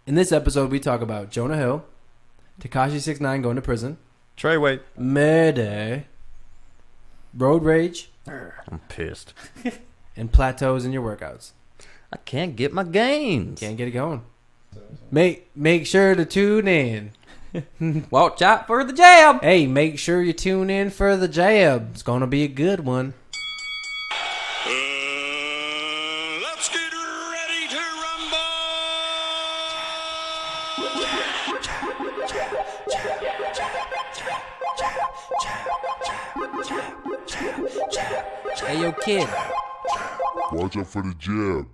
In this episode, we talk about Jonah Hill, Tekashi 6ix9ine going to prison, Treyway. Mayday, road rage, I'm pissed. and plateaus in your workouts. I can't get my gains. Can't get it going. Make sure to tune in. Watch out for the jab. Hey, make sure you tune in for the jab. It's gonna be a good one. Let's get ready to rumble! Hey, yo, kid. Watch out for the jab.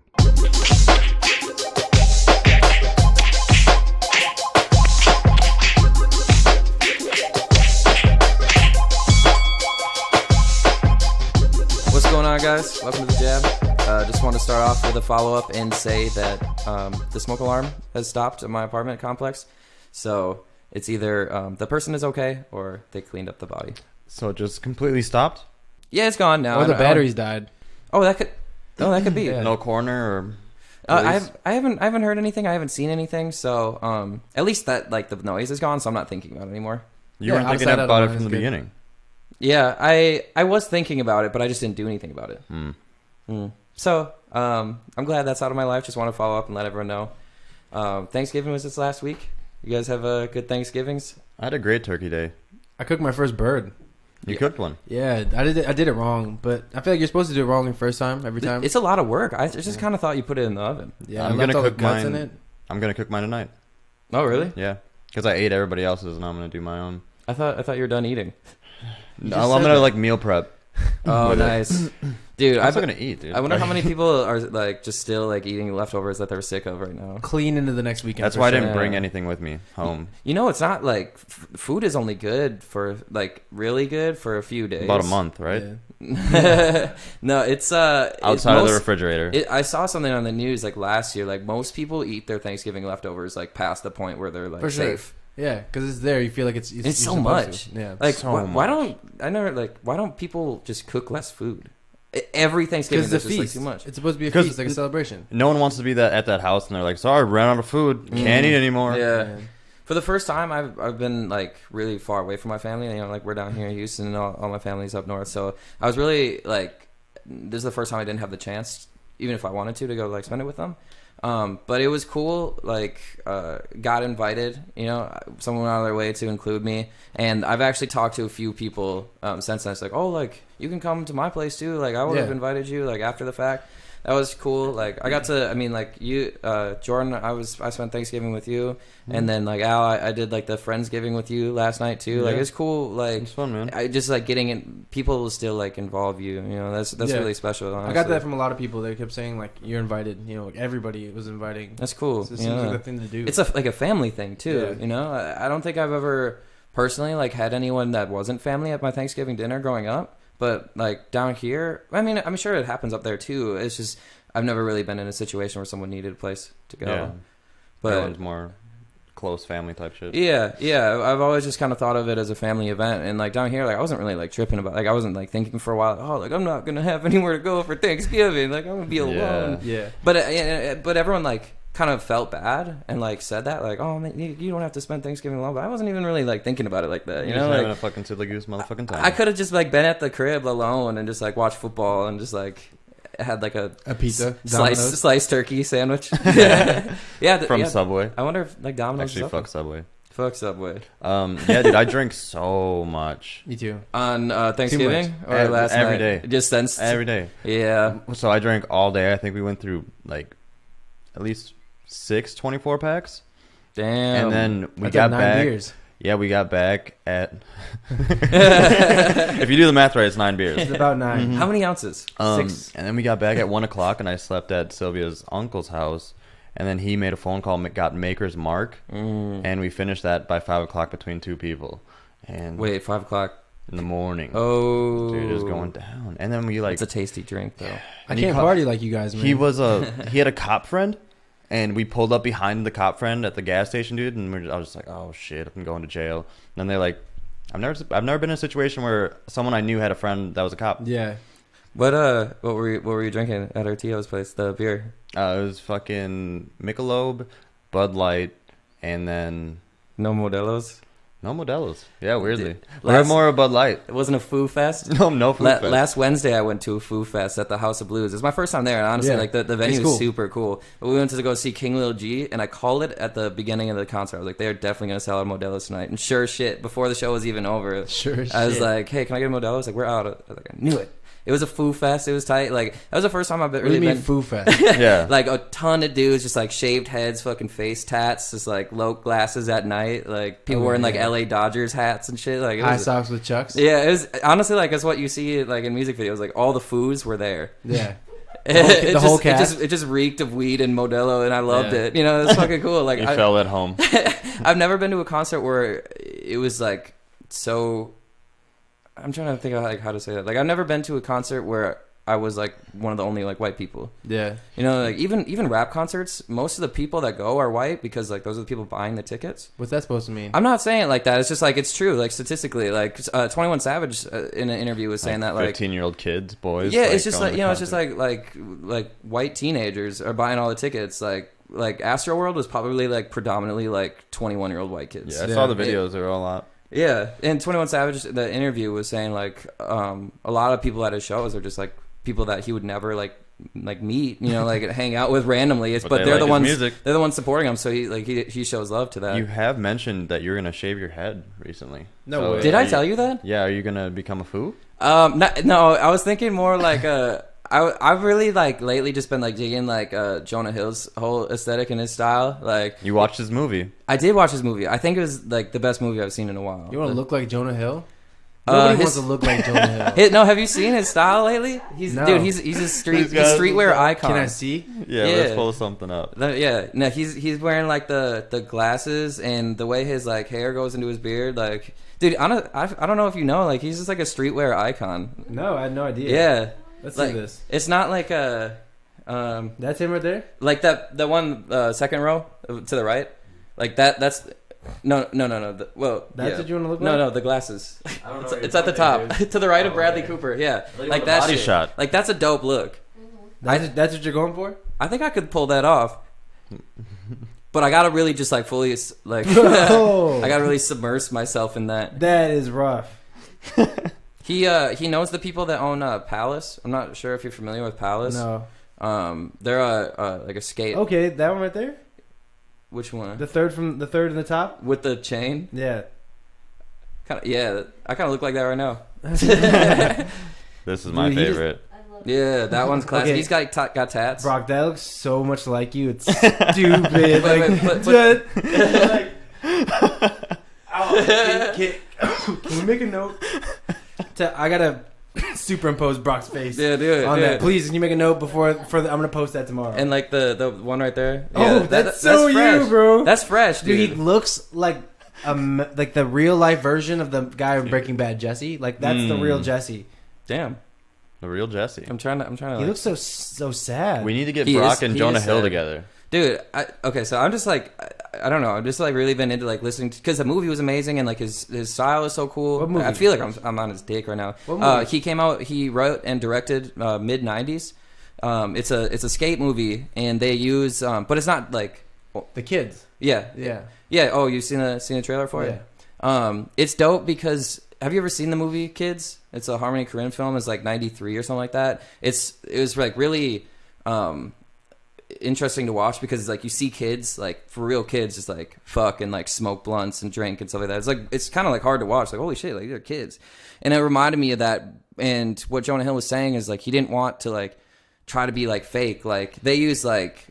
What's going on, guys? Welcome to the Jab. Just want to start off with a follow-up and say that the smoke alarm has stopped in my apartment complex. So it's either the person is okay or they cleaned up the body. So it just completely stopped? Yeah, it's gone now. Or the I don't- batteries died. Oh, that could be. Yeah. No corner or... I haven't heard anything. I haven't seen anything. So at least that the noise is gone. So I'm not thinking about it anymore. You Yeah, weren't thinking outside about it otherwise, from the good. beginning. Yeah, I was thinking about it, but I just didn't do anything about it. So I'm glad that's out of my life. Just want to follow up and let everyone know. Thanksgiving was this last week. You guys have good Thanksgivings? I had a great turkey day. I cooked my first bird. You Yeah. cooked one. Yeah, I did it wrong, but I feel like you're supposed to do it wrong the first time, every time. It's a lot of work. I just kind of thought you put it in the oven. Yeah, I'm I left gonna all the cook guts in mine. it. I'm going to cook mine tonight. Oh, really? Yeah. Because I ate everybody else's and I'm going to do my own. I thought you were done eating. You No, just I'm said going to that. meal prep. Oh, With it. nice, dude. I'm still going to eat, dude. I wonder how many people are just still eating leftovers that they're sick of right now. Clean into the next weekend. That's for why I sure. didn't bring Yeah. anything with me home. You know, it's not food is only good for really good for a few days. About a month, right? Yeah. No, it's Outside of the refrigerator. I saw something on the news last year. Most people eat their Thanksgiving leftovers past the point where they're For sure. safe. Yeah, because it's there. You feel like it's It's you're so supposed much. to. Yeah. So why much. why don't people just cook less food? Every Thanksgiving Because is it's a just feast. too much. It's supposed to be a 'Cause feast, like a celebration. No one wants to be at that house and they're like, sorry, ran out of food. Can't eat anymore. Yeah. For the first time, I've been really far away from my family. You know, we're down here in Houston, and all my family's up north. So I was really this is the first time I didn't have the chance, even if I wanted to go spend it with them. But it was cool. Got invited. You know, someone went out of their way to include me, and I've actually talked to a few people since then. It's you can come to my place too. I would have Yeah. invited you after the fact. That was cool. I got to. I mean, you, Jordan. I spent Thanksgiving with you, and then Al, I did the Friendsgiving with you last night too. Yeah. It's cool. It's fun, man. I just getting in. People will still involve you. You know, that's Yeah. really special. Honestly. I got that from a lot of people. They kept saying you're invited. You know, everybody was inviting. That's cool. So it seems yeah. like the thing to do. It's a family thing too. Yeah. You know, I don't think I've ever personally had anyone that wasn't family at my Thanksgiving dinner growing up. But down here, I mean, I'm sure it happens up there too. It's just I've never really been in a situation where someone needed a place to go. Yeah. But Everyone's more close family type shit. yeah, I've always just kind of thought of it as a family event, and down here, I wasn't really tripping about, I wasn't thinking for a while, I'm not gonna have anywhere to go for Thanksgiving, I'm gonna be alone. yeah. But everyone kind of felt bad and said that oh man, you don't have to spend Thanksgiving alone. But I wasn't even really thinking about it like that. You You're know, just having a fucking silly goose motherfucking time. I could have just been at the crib alone and just watched football and just had A pizza, sliced turkey sandwich. yeah, From Subway. I wonder if Domino's Actually, is fuck Subway. fuck Subway. Yeah, dude, I drink so much. Me too. On Thanksgiving or last Every night? day. Just since Every day. Yeah. So I drank all day. I think we went through at least 6 24 packs. Damn. And then we That's got 9 back. beers. Yeah, we got back at. If you do the math right, it's 9 beers. It's about 9. How many ounces? 6. And then we got back at 1 o'clock, and I slept at Sylvia's uncle's house. And then he made a phone call, got Maker's Mark, and we finished that by 5 o'clock between 2 people. And Wait, 5 o'clock. in the morning, Oh, dude, it was going down. And then we It's a tasty drink though. I And he can't ca- party like you guys, man. he had a cop friend, and we pulled up behind the cop friend at the gas station, dude. And I was just like, oh shit, I'm going to jail. And then they're like, I've never been in a situation where someone I knew had a friend that was a cop. Yeah. What were you drinking at Artio's place? The beer. It was fucking Michelob, Bud Light, and then No Modelos. no Modelos. Yeah, weirdly. Dude, We're more of Bud Light. It wasn't a Foo Fest. No Food Fest. Last Wednesday, I went to a Foo Fest at the House of Blues. It's my first time there, and honestly, Yeah. like the It's venue cool. is super cool. But we went to go see King Lil G, and I called it at the beginning of the concert. I was like, they're definitely gonna sell out Modelo's tonight. And sure shit, before the show was even over, Sure I was shit. like, hey, can I get a Modelo? I was like, we're out. I was like, I knew it. It was a Foo Fest. It was tight. Like that was the first time I've What do really you mean been. Foo Fest? Yeah. Like a ton of dudes, just like shaved heads, fucking face tats, just like low glasses at night, like people Oh, wearing like yeah. LA Dodgers hats and shit. Like it High was, socks with chucks. yeah, it was honestly like it's what you see like in music videos. Like all the foos were there. Yeah. It the whole just- cast? It just reeked of weed and Modelo, and I loved Yeah. it. You know, it's fucking cool. Like You felt at home. I've never been to a concert where it was like so. I'm trying to think of like how to say that. Like I've never been to a concert where I was like one of the only like white people. Yeah. You know, like even rap concerts, most of the people that go are white because like those are the people buying the tickets. What's that supposed to mean? I'm not saying it like that. It's just like it's true. Like statistically, like 21 Savage in an interview was saying that like 15-year-old kids, boys. yeah, it's just going like to you know, it's just concerts. like white teenagers are buying all the tickets. Like Astroworld was probably like predominantly like 21-year-old white kids. Yeah, I Yeah. saw the videos. They were all out. Yeah, and 21 Savage, the interview was saying like a lot of people at his shows are just like people that he would never like meet, you know, like hang out with randomly. It's, But but they they're like the his ones music. they're the ones supporting him, so he shows love to that. You have mentioned that you're gonna shave your head recently. No way. Did I tell you that? Yeah, are you gonna become a foo? No, I was thinking more like I've really like lately just been like digging like Jonah Hill's whole aesthetic and his style. Like You watched his movie. I did watch his movie. I think it was like the best movie I've seen in a while. You want to look like Jonah Hill? Nobody wants his- to look like Jonah Hill. No, have you seen his style lately? He's No. dude. He's a These guys- streetwear icon. Can I see? Yeah, Yeah. let's pull something up. Yeah, no, he's wearing like the glasses and the way his like hair goes into his beard. Like, dude, I don't know if you know, like he's just like a streetwear icon. No, I had no idea. Yeah, Let's like, see this. It's not like a That's him right there? like the one second row to the right, like that. That's no. Well, That's yeah. what you want to look No, like? no, the glasses. I don't know. It's, what it's you're at the talking, top, dude. to the right of Oh, Bradley okay. Cooper. Yeah, Look like at the that body shit. shot. Like that's a dope look. That's what you're going for? I think I could pull that off. But I gotta really just like fully like Bro. I gotta really submerge myself in that. That is rough. He knows the people that own Palace. I'm not sure if you're familiar with Palace. No. They're like a skate. Okay, that one right there? Which one? The third in the top? With the chain? Yeah. Yeah, I kind of look like that right now. This is my Dude, he just- favorite. Yeah, that one's classic. Okay. He's got tats. Brock, that looks so much like you. It's stupid. Wait, like, but- like, can you make a note? I gotta superimpose Brock's face Yeah, do it. on do that. it. Please, can you make a note before I'm gonna post that tomorrow. And like the one right there. oh, Yeah, that's so fresh. you, bro. That's fresh, Dude, dude. he looks like like the real life version of the guy from Breaking Bad, Jesse. Like that's the real Jesse. Damn. The real Jesse. I'm trying to. He Like, looks so sad. We need to get He Brock is- and he Jonah is Hill sad. together. Dude, okay, so I'm just like, I don't know, I'm just like really been into like listening because the movie was amazing and like his style is so cool. What movie? I feel like I'm on his dick right now. What movie? He came out, he wrote and directed mid '90s. It's a skate movie and they use, but it's not like, the kids. yeah. Yeah. Oh, you've seen a trailer for it? It's dope because have you ever seen the movie Kids? It's a Harmony Korine film. It's like '93 or something like that. It was like really interesting to watch because like you see kids like for real kids just like fuck and like smoke blunts and drink and stuff like that. It's like it's kind of like hard to watch. Like holy shit, like they're kids, and it reminded me of that. And what Jonah Hill was saying is like he didn't want to like try to be like fake. Like they use like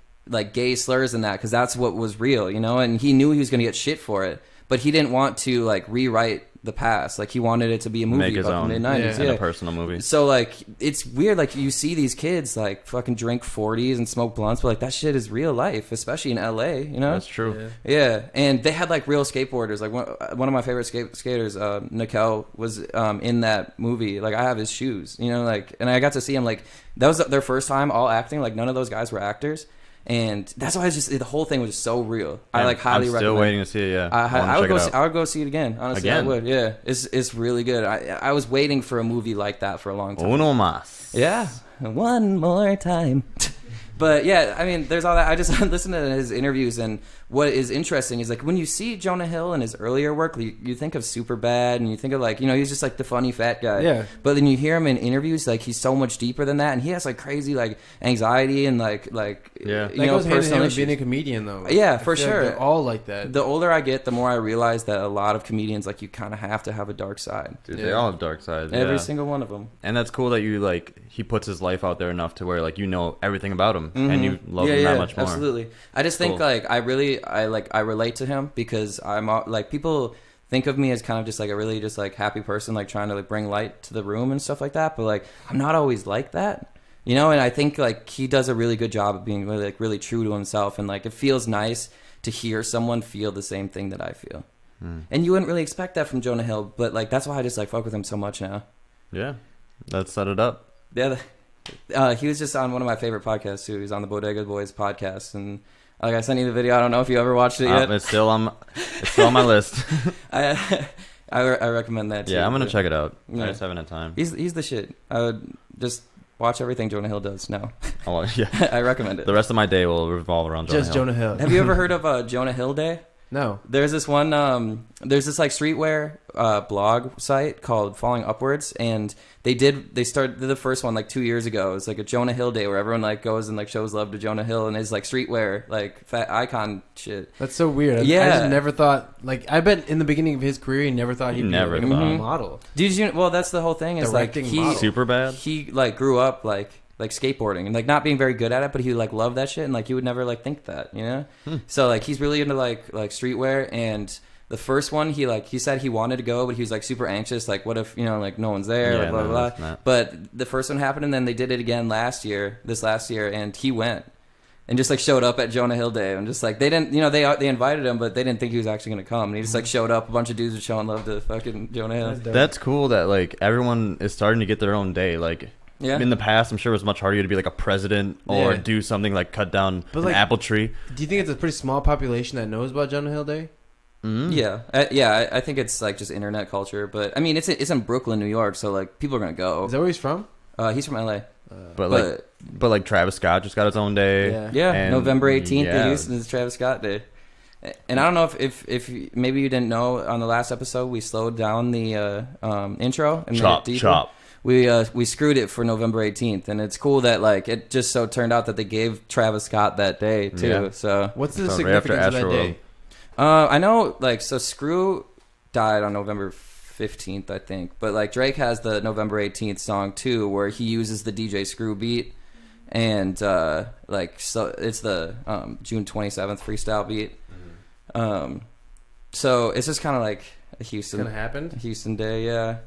gay slurs in that because that's what was real, you know. And he knew he was gonna get shit for it, but he didn't want to like rewrite the past. Like he wanted it to be a movie Make his about own. the mid-90s. And Yeah. a personal movie. So like it's weird like you see these kids like fucking drink 40s and smoke blunts, but like that shit is real life, especially in LA, you know? That's true. Yeah, and they had like real skateboarders. Like one of my favorite skaters, Nikel, was in that movie. Like I have his shoes, you know, like, and I got to see him. Like that was their first time all acting. Like none of those guys were actors, and that's why it's just the whole thing was just so real. I like highly I'm recommend. still waiting to see it. Yeah, I would wanna go. check it I out. would go see it again. Honestly, Again? I would. Yeah, it's really good. I was waiting for a movie like that for a long time. Uno más. Yeah, one more time. But yeah, I mean, there's all that. I just listened to his interviews, and what is interesting is like when you see Jonah Hill in his earlier work, you think of Superbad, and you think of like, he's just like the funny fat guy. Yeah. But then you hear him in interviews, like he's so much deeper than that, and he has like crazy like anxiety and like Yeah. That goes hand in personal hand with issues. being a comedian, though. Yeah, I for feel like sure. they're all like that. The older I get, the more I realize that a lot of comedians, like, you kind of have to have a dark side. Dude, Yeah. they all have dark sides. Every yeah. single one of them. And that's cool that he puts his life out there enough to where like everything about him and you love him that much more. Absolutely. I just think Cool. like I relate to him because I'm like people think of me as kind of just like a really just like happy person, like trying to like bring light to the room and stuff like that. But like I'm not always like that, And I think like he does a really good job of being really true to himself, and like it feels nice to hear someone feel the same thing that I feel. And you wouldn't really expect that from Jonah Hill, but like that's why I just like fuck with him so much now. Yeah. Let's set it up. Yeah, he was just on one of my favorite podcasts too. He was on the Bodega Boys podcast, and like I sent you the video. I don't know if you ever watched it yet. It's still on my list. I recommend that too. Yeah, I'm gonna check it out. Yeah. I just haven't had time. He's the shit. I would just watch everything Jonah Hill does now. Oh, yeah. I recommend it. The rest of my day will revolve around Jonah Just Hill. Jonah Hill. Have you ever heard of Jonah Hill Day? No. There's this one. There's this like streetwear blog site called Falling Upwards, and they started the first one like 2 years ago. It's like a Jonah Hill Day where everyone like goes and like shows love to Jonah Hill and his like streetwear like fat icon shit. That's so weird. I Yeah. just never thought, like, I bet in the beginning of his career, he never thought he'd Never be thought. a model. Did you? Well, that's the whole thing. Is like Directing he model. Super bad. he like grew up like skateboarding and like not being very good at it, but he like loved that shit, and like he would never like think that, So like he's really into like streetwear, and the first one he said he wanted to go, but he was like super anxious, like what if like no one's there, Yeah, like, blah no, blah that's blah. not. But the first one happened, and then they did it again this last year, and he went and just like showed up at Jonah Hill Day, and just like they didn't, they invited him, but they didn't think he was actually gonna come, and he just like showed up. A bunch of dudes were showing love to fucking Jonah Hill. That's dope. That's cool that like everyone is starting to get their own day. Like Yeah. in the past, I'm sure it was much harder to be like a president or Yeah. do something like cut down But, an like- apple tree. Do you think it's a pretty small population that knows about Jonah Hill Day? Yeah, I think it's like just internet culture, but I mean, it's in Brooklyn, New York, so like people are gonna go. Is that where he's from? He's from LA, But like Travis Scott just got his own day. Yeah. yeah, And, November 18th yeah. in Houston is Travis Scott Day. And I don't know if maybe you didn't know, on the last episode we slowed down the intro and made it deeper. Chop. We screwed it for November 18th, and it's cool that like it just so turned out that they gave Travis Scott that day too. Yeah. So What's the So right after significance of that Astroworld. day? I know, like, so Screw died on November 15th, I think. But, like, Drake has the November 18th song, too, where he uses the DJ Screw beat. And, like, so it's the June 27th freestyle beat. So it's just kind of like a Houston It's gonna happen. Houston Day, yeah.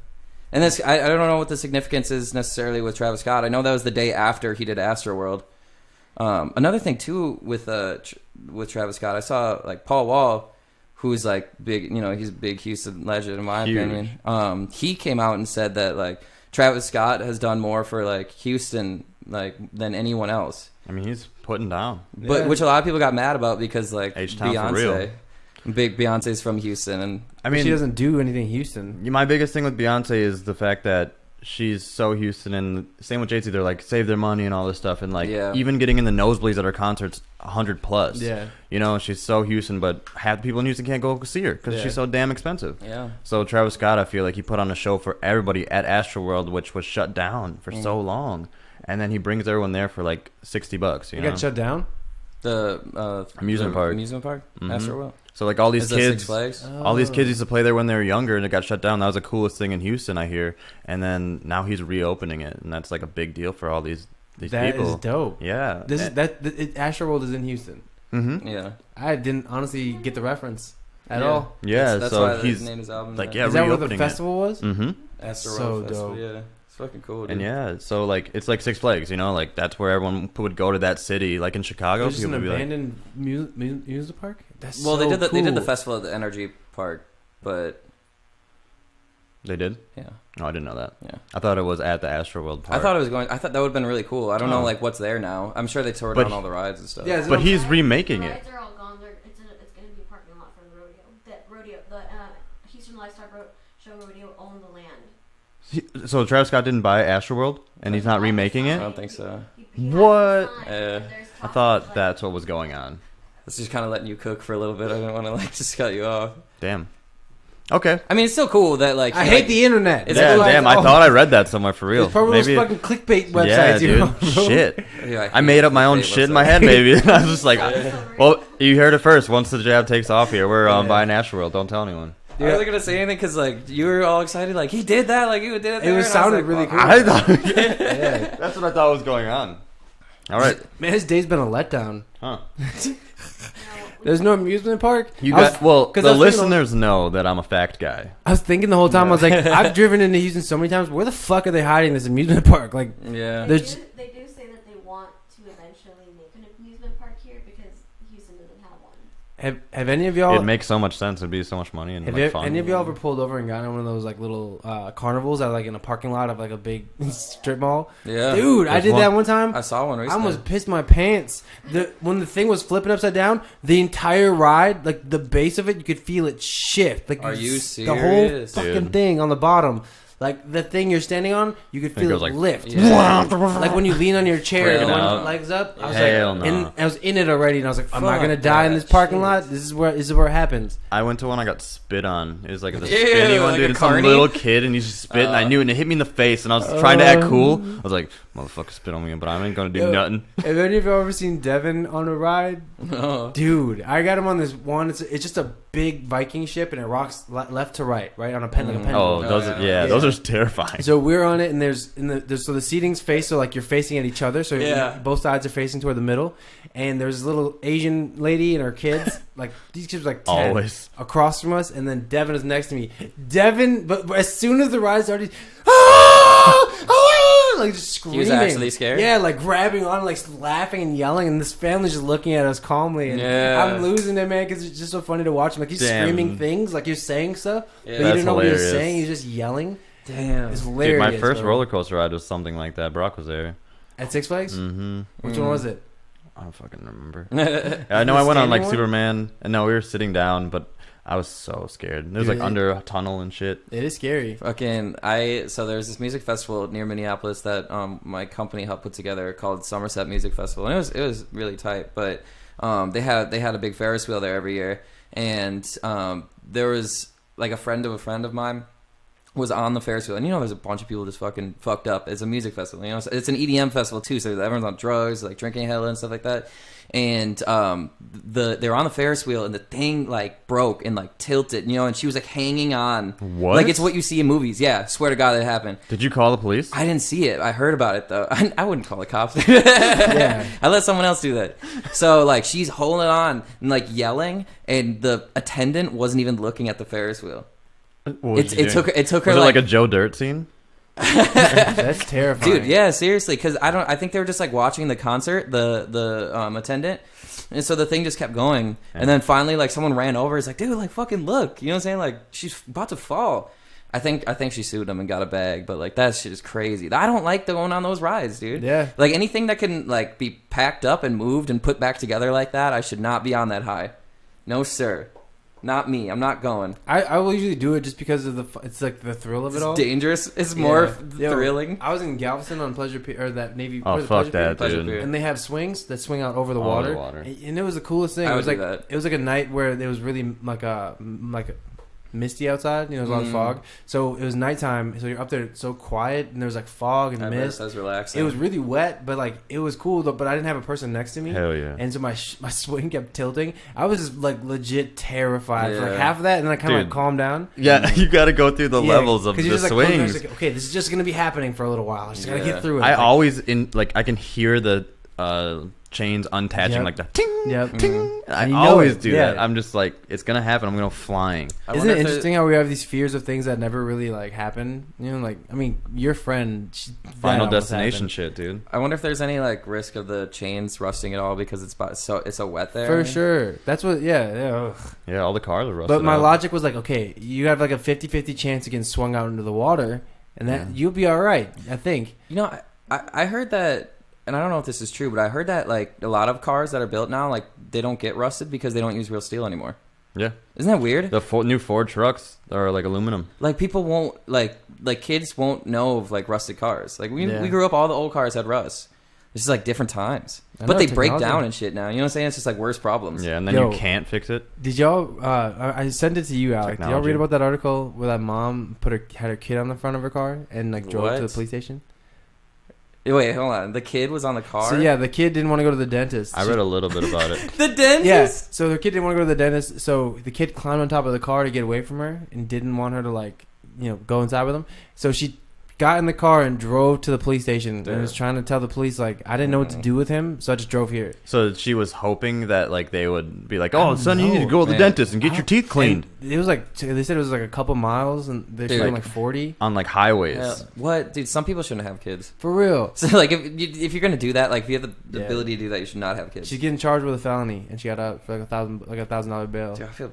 And this, I don't know what the significance is necessarily with Travis Scott. I know that was the day after he did Astroworld. Another thing too with Travis Scott, I saw like Paul Wall, who's like big, he's a big Houston legend in my Huge. opinion. He came out and said that like Travis Scott has done more for like Houston like than anyone else. I mean, he's putting down. But Yeah. which a lot of people got mad about because like H-Town for real. Beyonce's from Houston, and I She mean, doesn't do anything Houston. my biggest thing with Beyonce is the fact that she's so Houston, and same with Jay-Z. They're like save their money and all this stuff, and like Yeah. even getting in the nosebleeds at her concerts, 100 plus. Yeah. She's so Houston, but half the people in Houston can't go see her because Yeah. she's so damn expensive. yeah. So Travis Scott, I feel like he put on a show for everybody at Astroworld, which was shut down for so long, and then he brings everyone there for like $60. You It know? got shut down. The Amusement park. Amusement park. Mhm. Astroworld. So like all these Is that Six kids, Flags? all these kids used to play there when they were younger, and it got shut down. That was the coolest thing in Houston, I hear. And then now he's reopening it, and that's like a big deal for all these That people. is dope. Yeah. This is Astroworld is in Houston. Mm-hmm. Yeah. I didn't honestly get the reference at Yeah. all. Yeah. That's so why they he's named his album like, that. yeah, Is that where the reopening festival was? Mm-hmm. Astroworld So Festival, dope. yeah. It's fucking cool, dude. And yeah, so like it's like Six Flags, like that's where everyone would go to that city. Like in Chicago, It's just an people would be like, abandoned music park. That's Well, so they did the cool. festival at the Energy Park, but they did. yeah, Oh, I didn't know that. yeah. I thought it was at the Astroworld Park. I thought that would have been really cool. I don't know Oh. like what's there now. I'm sure they tore But down all the rides and stuff. Yeah, is it but on- he's remaking The it. rides are all gone. It's going to be a parking lot for the rodeo. The Houston Lifestyle Show Rodeo owned the land. So Travis Scott didn't buy Astroworld, and he's not remaking I it. don't think so. He You have What? to sign that there's I coffee, thought like- that's what was going on. It's just kind of letting you cook for a little bit. I didn't want to like just cut you off. Damn. Okay. I mean, it's still cool that like I he, hate like, the internet. It's Yeah, like, damn. I thought I read that somewhere for real. It's probably Maybe. those fucking clickbait websites. Yeah, you know, dude. bro. Shit. Yeah, I made up my own shit in my head, maybe. I was just like, well, you heard it first. Once the jab takes off here, we're buying Astroworld. Don't tell anyone. I wasn't gonna say anything because like you were all excited, like he did that, like you did it. It there, was and I sounded like, really well, cool. I thought. Yeah. That's what I thought was going on. All right. Man, his day's been a letdown. Huh. There's no amusement park. You I was- got well. 'cause The I was thinking listeners know that I'm a fact guy. I was thinking the whole time. I was like, I've driven into Houston so many times. Where the fuck are they hiding this amusement park? Like, Yeah. They There's- do say that they want to eventually make an amusement park here because Houston doesn't have one. have any of y'all? It makes so much sense. It'd be so much money and Have like, you, fun. any of y'all ever pulled over and gotten in one of those like little carnivals that are like in a parking lot of like a big strip mall? Yeah. Dude, I There's did one. that one time. I saw one I recently. almost pissed my pants. When the thing was flipping upside down, the entire ride, like the base of it, you could feel it shift. Like Are you the whole serious? fucking Dude. thing on the bottom. Like the thing you're standing on, you could It feel it goes like- lift. Yeah. Like when you lean on your chair Breaking and one out. legs up. I was Hell like, no. I was in it already, and I was like, I'm not Fuck gonna die in that this parking shit. lot. This is where it happens. I went to one. I got spit on. It was like the Ew, spinny one, like dude. a And some carny? little kid, and he just spit, and I knew it, and it hit me in the face. And I was trying to act cool. I was like, "Motherfucker, spit on me," but I ain't gonna do Yo. nothing. Have any of you ever seen Devin on a ride? No. Dude, I got him on this one. It's just a big Viking ship, and it rocks left to right on a pen like a pendulum. Oh, those yeah. are yeah, those are terrifying. So we're on it, and there's so the seating's face, so like you're facing at each other, so Yeah. both sides are facing toward the middle, and there's a little Asian lady and her kids, like these kids are like 10, Always. across from us, and then Devin is next to me. Devin, but as soon as the ride started, like just screaming. He was actually scared? Yeah, like grabbing on, like laughing and yelling, and this family's just looking at us calmly. And Yeah. I'm losing it, man, because it's just so funny to watch him. Like he's Damn. screaming things, like he's saying stuff, Yeah. but you That's didn't know what he was hilarious. saying. He's just yelling. Damn. It's Dude, hilarious. my first bro. roller coaster ride was something like that. Brock was there. At Six Flags. Mm-hmm. Which one was it? I don't fucking remember. I know I went on like Superman, and no, we were sitting down, but I was so scared. It was like Dude. under a tunnel and shit. It is scary. Fucking so there's this music festival near Minneapolis that my company helped put together called Somerset Music Festival, and it was really tight. But they had a big Ferris wheel there every year, and there was like a friend of mine was on the Ferris wheel, and there's a bunch of people just fucking fucked up. It's a music festival, so it's an EDM festival too, so everyone's on drugs, like drinking hella and stuff like that. And they're on the Ferris wheel, and the thing like broke and like tilted, and she was like hanging on. What? Like it's what you see in movies. Yeah, swear to God that happened. Did you call the police? I didn't see it. I heard about it though. I wouldn't call the cops. Yeah. I let someone else do that. So like she's holding on and like yelling, and the attendant wasn't even looking at the Ferris wheel. What was It took her Was it like, like a Joe Dirt scene? That's terrifying. dude. Yeah, seriously, because I think they were just like watching the concert, the attendant. And so the thing just kept going, and then finally, like someone ran over. It's like, dude, like fucking look, you know what I'm saying? Like she's about to fall. I think she sued him and got a bag, but like that shit is crazy. I don't like going on those rides, dude. Yeah. Like anything that can like be packed up and moved and put back together like that, I should not be on that high. No, sir. Not me. I'm not going. I will usually do it just because of it's like the thrill of it It's all. dangerous. It's more Yeah. Yo, thrilling. I was in Galveston on Pleasure Pier, or that Navy. Oh what is it, fuck Pleasure Pier? that, Pleasure dude. Pier. And they have swings that swing out over the Over water, the water. and it was the coolest thing. I It would was do like that. it was like a night where it was really like a misty outside. There was a lot of fog, so it was nighttime. So you're up there, so quiet, and there was like fog and I bet mist. that's relaxing. It was really wet, but like it was cool. Though, but I didn't have a person next to me. Hell yeah. And so my swing kept tilting. I was just like legit terrified for like Yeah. half of that, and then I kind of like Dude. calmed down. Yeah, you got to go through the Yeah, levels of 'cause the you're just, like, closing your eyes, swings. like, okay, this is just gonna be happening for a little while. I just gotta Yeah. get through it. I Like, always I can hear the chains untaching Yep. like the ting Yep. ting. I And you know always it, do yeah. that. I'm just like, it's gonna happen. I'm gonna go flying. I Isn't wonder it if interesting how we have these fears of things that never really like happen? Like I mean, your friend, that Final almost destination happened. shit, dude. I wonder if there's any like risk of the chains rusting at all because it's so wet there. For sure. That's what. Yeah. Ugh. Yeah, all the cars are rusted. But my out. logic was like, okay, you have like a 50-50 chance of getting swung out into the water, and that you'll be all right. I think. I heard that, and I don't know if this is true, but I heard that like a lot of cars that are built now, like they don't get rusted because they don't use real steel anymore. Yeah, Isn't that weird? the new Ford trucks are like aluminum. Like people won't like kids won't know of like rusted cars. Like we Yeah. grew up, all the old cars had rust. It's just like different times. I But know, they break technology. down and shit now. You know what I'm saying? It's just like worse problems. Yeah, and then Yo. you can't fix it. Did y'all? I sent it to you, Alec. Did y'all Technology. read about that article where that mom had her kid on the front of her car and like drove to the What? police station? Wait, hold on. The kid was on the car? So yeah, the kid didn't want to go to the dentist. I read a little bit about it. The dentist? Yeah, so the kid didn't want to go to the dentist. So the kid climbed on top of the car to get away from her and didn't want her to like, go inside with him. So she got in the car and drove to the police station and was trying to tell the police like, I didn't know what to do with him, so I just drove here. So she was hoping that like they would be like, I "Oh, don't son, you need to know, go to the man. dentist and get your teeth cleaned." And it was like they said it was like a couple miles and they're Dude. doing like 40 On like highways. Yeah. What? Dude, some people shouldn't have kids. for real. So, like, if you're going to do that, like, if you have the Yeah. ability to do that, you should not have kids. She's getting charged with a felony and she got out for like $1,000 bail. Dude, I feel...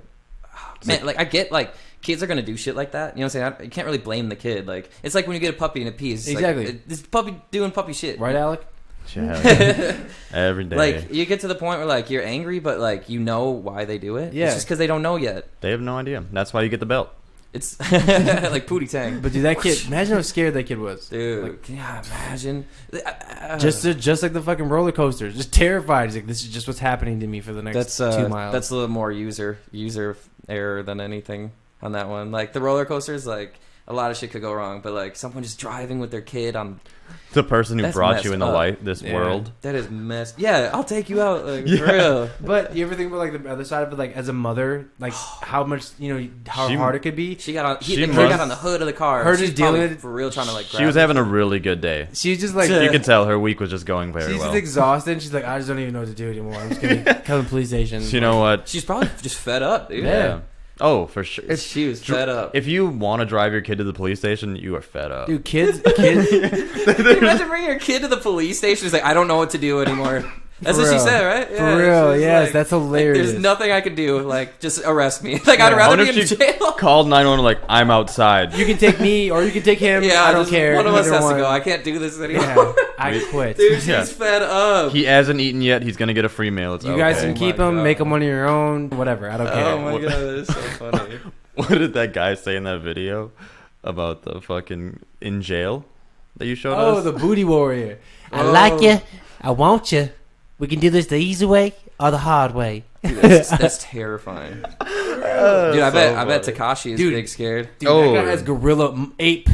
Man, like, I get, like, kids are going to do shit like that. You know what I'm saying? You can't really blame the kid. Like, it's like when you get a puppy and it pees. It's Exactly. Like, this puppy doing puppy shit. Right, Alec? Yeah. Every day. Like, you get to the point where, like, you're angry, but, like, you know why they do it. Yeah. It's just because they don't know yet. They have no idea. That's why you get the belt. It's like Pootie Tang. But dude, that kid, imagine how scared that kid was. Dude, Like, can you imagine? just like the fucking roller coasters, just terrified. He's like, this is just what's happening to me for the next that's 2 miles. That's a little more user error than anything on that one. Like the roller coasters, like a lot of shit could go wrong, but like someone just driving with their kid on The person who That's brought messed you into up. life, this Yeah. world. that is messed. Yeah, I'll take you out, like, Yeah. for real. But you ever think about like the other side of it, like as a mother, like how much how She- hard it could be. She got on. She The kid must- got on the hood of the car. Her She's just dealing probably with- for real, trying to like. She grab was it. having a really good day. She's just like You can tell her week was just going very she's well. just exhausted. She's like, I just don't even know what to do anymore. I'm just gonna come to the police station. So you know what? She's probably just fed up, dude. Yeah. Oh, for sure. She was fed up. If you want to drive your kid to the police station, you are fed up. Dude, kids. Can you imagine bringing your kid to the police station? She's like, I don't know what to do anymore. That's For what she real. said, right? For real, she was yes, like- that's like, hilarious. there's nothing I can do. Like, just arrest me. Like, I'd Yeah. rather Wonder be in if she jail. called 911 like, I'm outside. You can take me or you can take him. Yeah, I don't just care. One of us Either has one. to go. I can't do this anymore. Yeah, I quit. Dude, she's Yeah. fed up. He hasn't eaten yet. He's gonna get a free meal. It's You guys okay. can keep my them, God. make them one of your own, whatever. I don't care. Oh my god, that is so funny. What did that guy say in that video about the fucking in jail that you showed Oh, us? the booty warrior. I like ya. I want you. We can do this the easy way or the hard way. Dude, that's terrifying. Dude, I bet Takashi is Dude. big scared. Dude, Oh. that guy has gorilla ape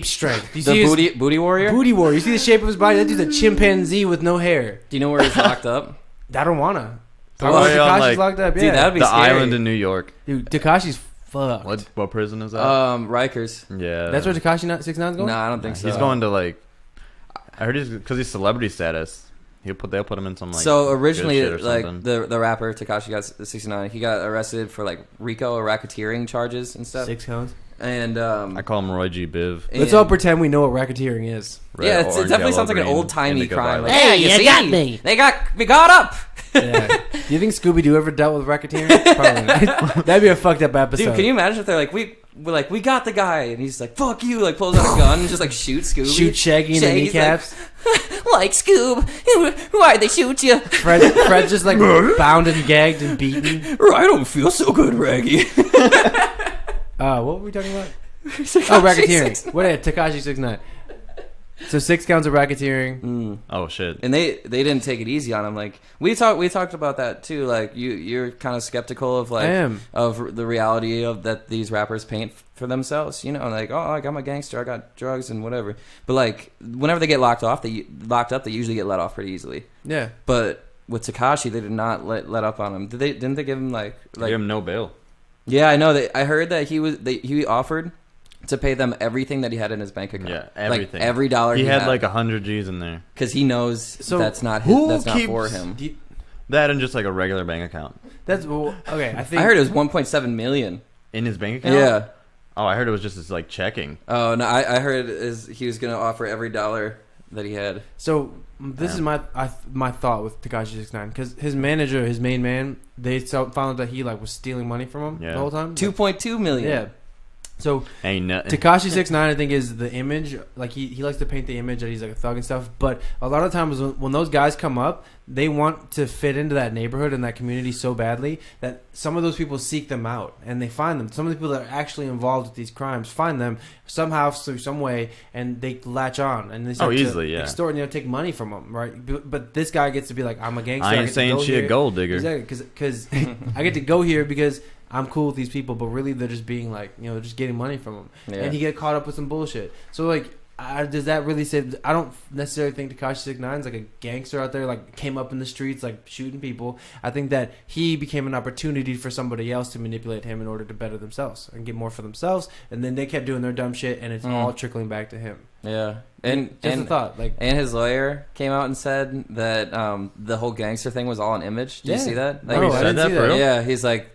strength. You The see his booty warrior. booty warrior. You see the shape of his body? That dude's a chimpanzee with no hair. Do you know where he's locked up? I don't wanna. Probably on, Takashi's like, locked up. Yeah, Dude, that'd be the scary. island in New York. dude, Takashi's fucked. What prison is that? Rikers. yeah, That's where Takashi 6ix9's going. No, I don't think so. he's going to like. I heard because he's celebrity status. They'll put him in some like. So originally, good shit or like something. the rapper Tekashi got 69. He got arrested for like RICO or racketeering charges and stuff. 6 cones. And I call him Roy G. Biv. Let's all pretend we know what racketeering is. Red, yeah, it orange, definitely yellow, sounds like an green, old timey indigo, crime. violet. Like, hey, you got me. We got up. Yeah. Do you think Scooby Doo ever dealt with racketeering? Probably not. That'd be a fucked up episode. Dude, can you imagine if they're like, we got the guy, and he's like, fuck you, like pulls out a gun and just like shoots Scooby. shoot Shaggy in the Shaggy's kneecaps? Like Scoob, why'd they shoot you? Fred's just like bound and gagged and beaten. I don't feel so good, Raggy. What were we talking about? Oh, racketeering. What? Tekashi 6ix9ine. So 6 counts of racketeering. Oh shit! And they didn't take it easy on him. Like we talked about that too. Like you're kind of skeptical of like I am. of the reality of that these rappers paint for themselves. You know, like like I'm a gangster, I got drugs and whatever. But like whenever they get locked up, they usually get let off pretty easily. Yeah. But with Tekashi, they did not let up on him. Didn't they give him like Give him no bail. Yeah, I know. I heard that he offered to pay them everything that he had in his bank account. Yeah, everything. Like every dollar He had like 100 G's in there. because he knows So that's not who that's not keeps- for him. That and just like a regular bank account That's okay. I think I heard it was 1.7 million. in his bank account. Yeah. Oh, I heard it was just his like checking. Oh no, I heard he was gonna offer every dollar that he had. so. This is my thought with Tekashi 6ix9ine because his manager, his main man, they found out that he like was stealing money from him Yeah. the whole time. 2.2 million. Yeah. So Ain't nothing. Tekashi 6ix9ine, I think, is the image. Like he likes to paint the image that he's like a thug and stuff. But a lot of times when those guys come up, they want to fit into that neighborhood and that community so badly that some of those people seek them out and they find them. Some of the people that are actually involved with these crimes find them somehow, through some way, and they latch on and they start easily, yeah. extort and take money from them, right? But this guy gets to be like, I'm a gangster. I ain't saying she a gold digger. Exactly, because I get to go here because I'm cool with these people, but really they're just being like, they're just getting money from him. Yeah. And he get caught up with some bullshit. So, like, does that really say... I don't necessarily think Tekashi 6ix9ine's like a gangster out there, like, came up in the streets, like, shooting people. I think that he became an opportunity for somebody else to manipulate him in order to better themselves and get more for themselves. And then they kept doing their dumb shit, and it's all trickling back to him. Yeah. And a thought, like... And his lawyer came out and said that the whole gangster thing was all an image. Did you see that? Like, he said that for real? Yeah, he's like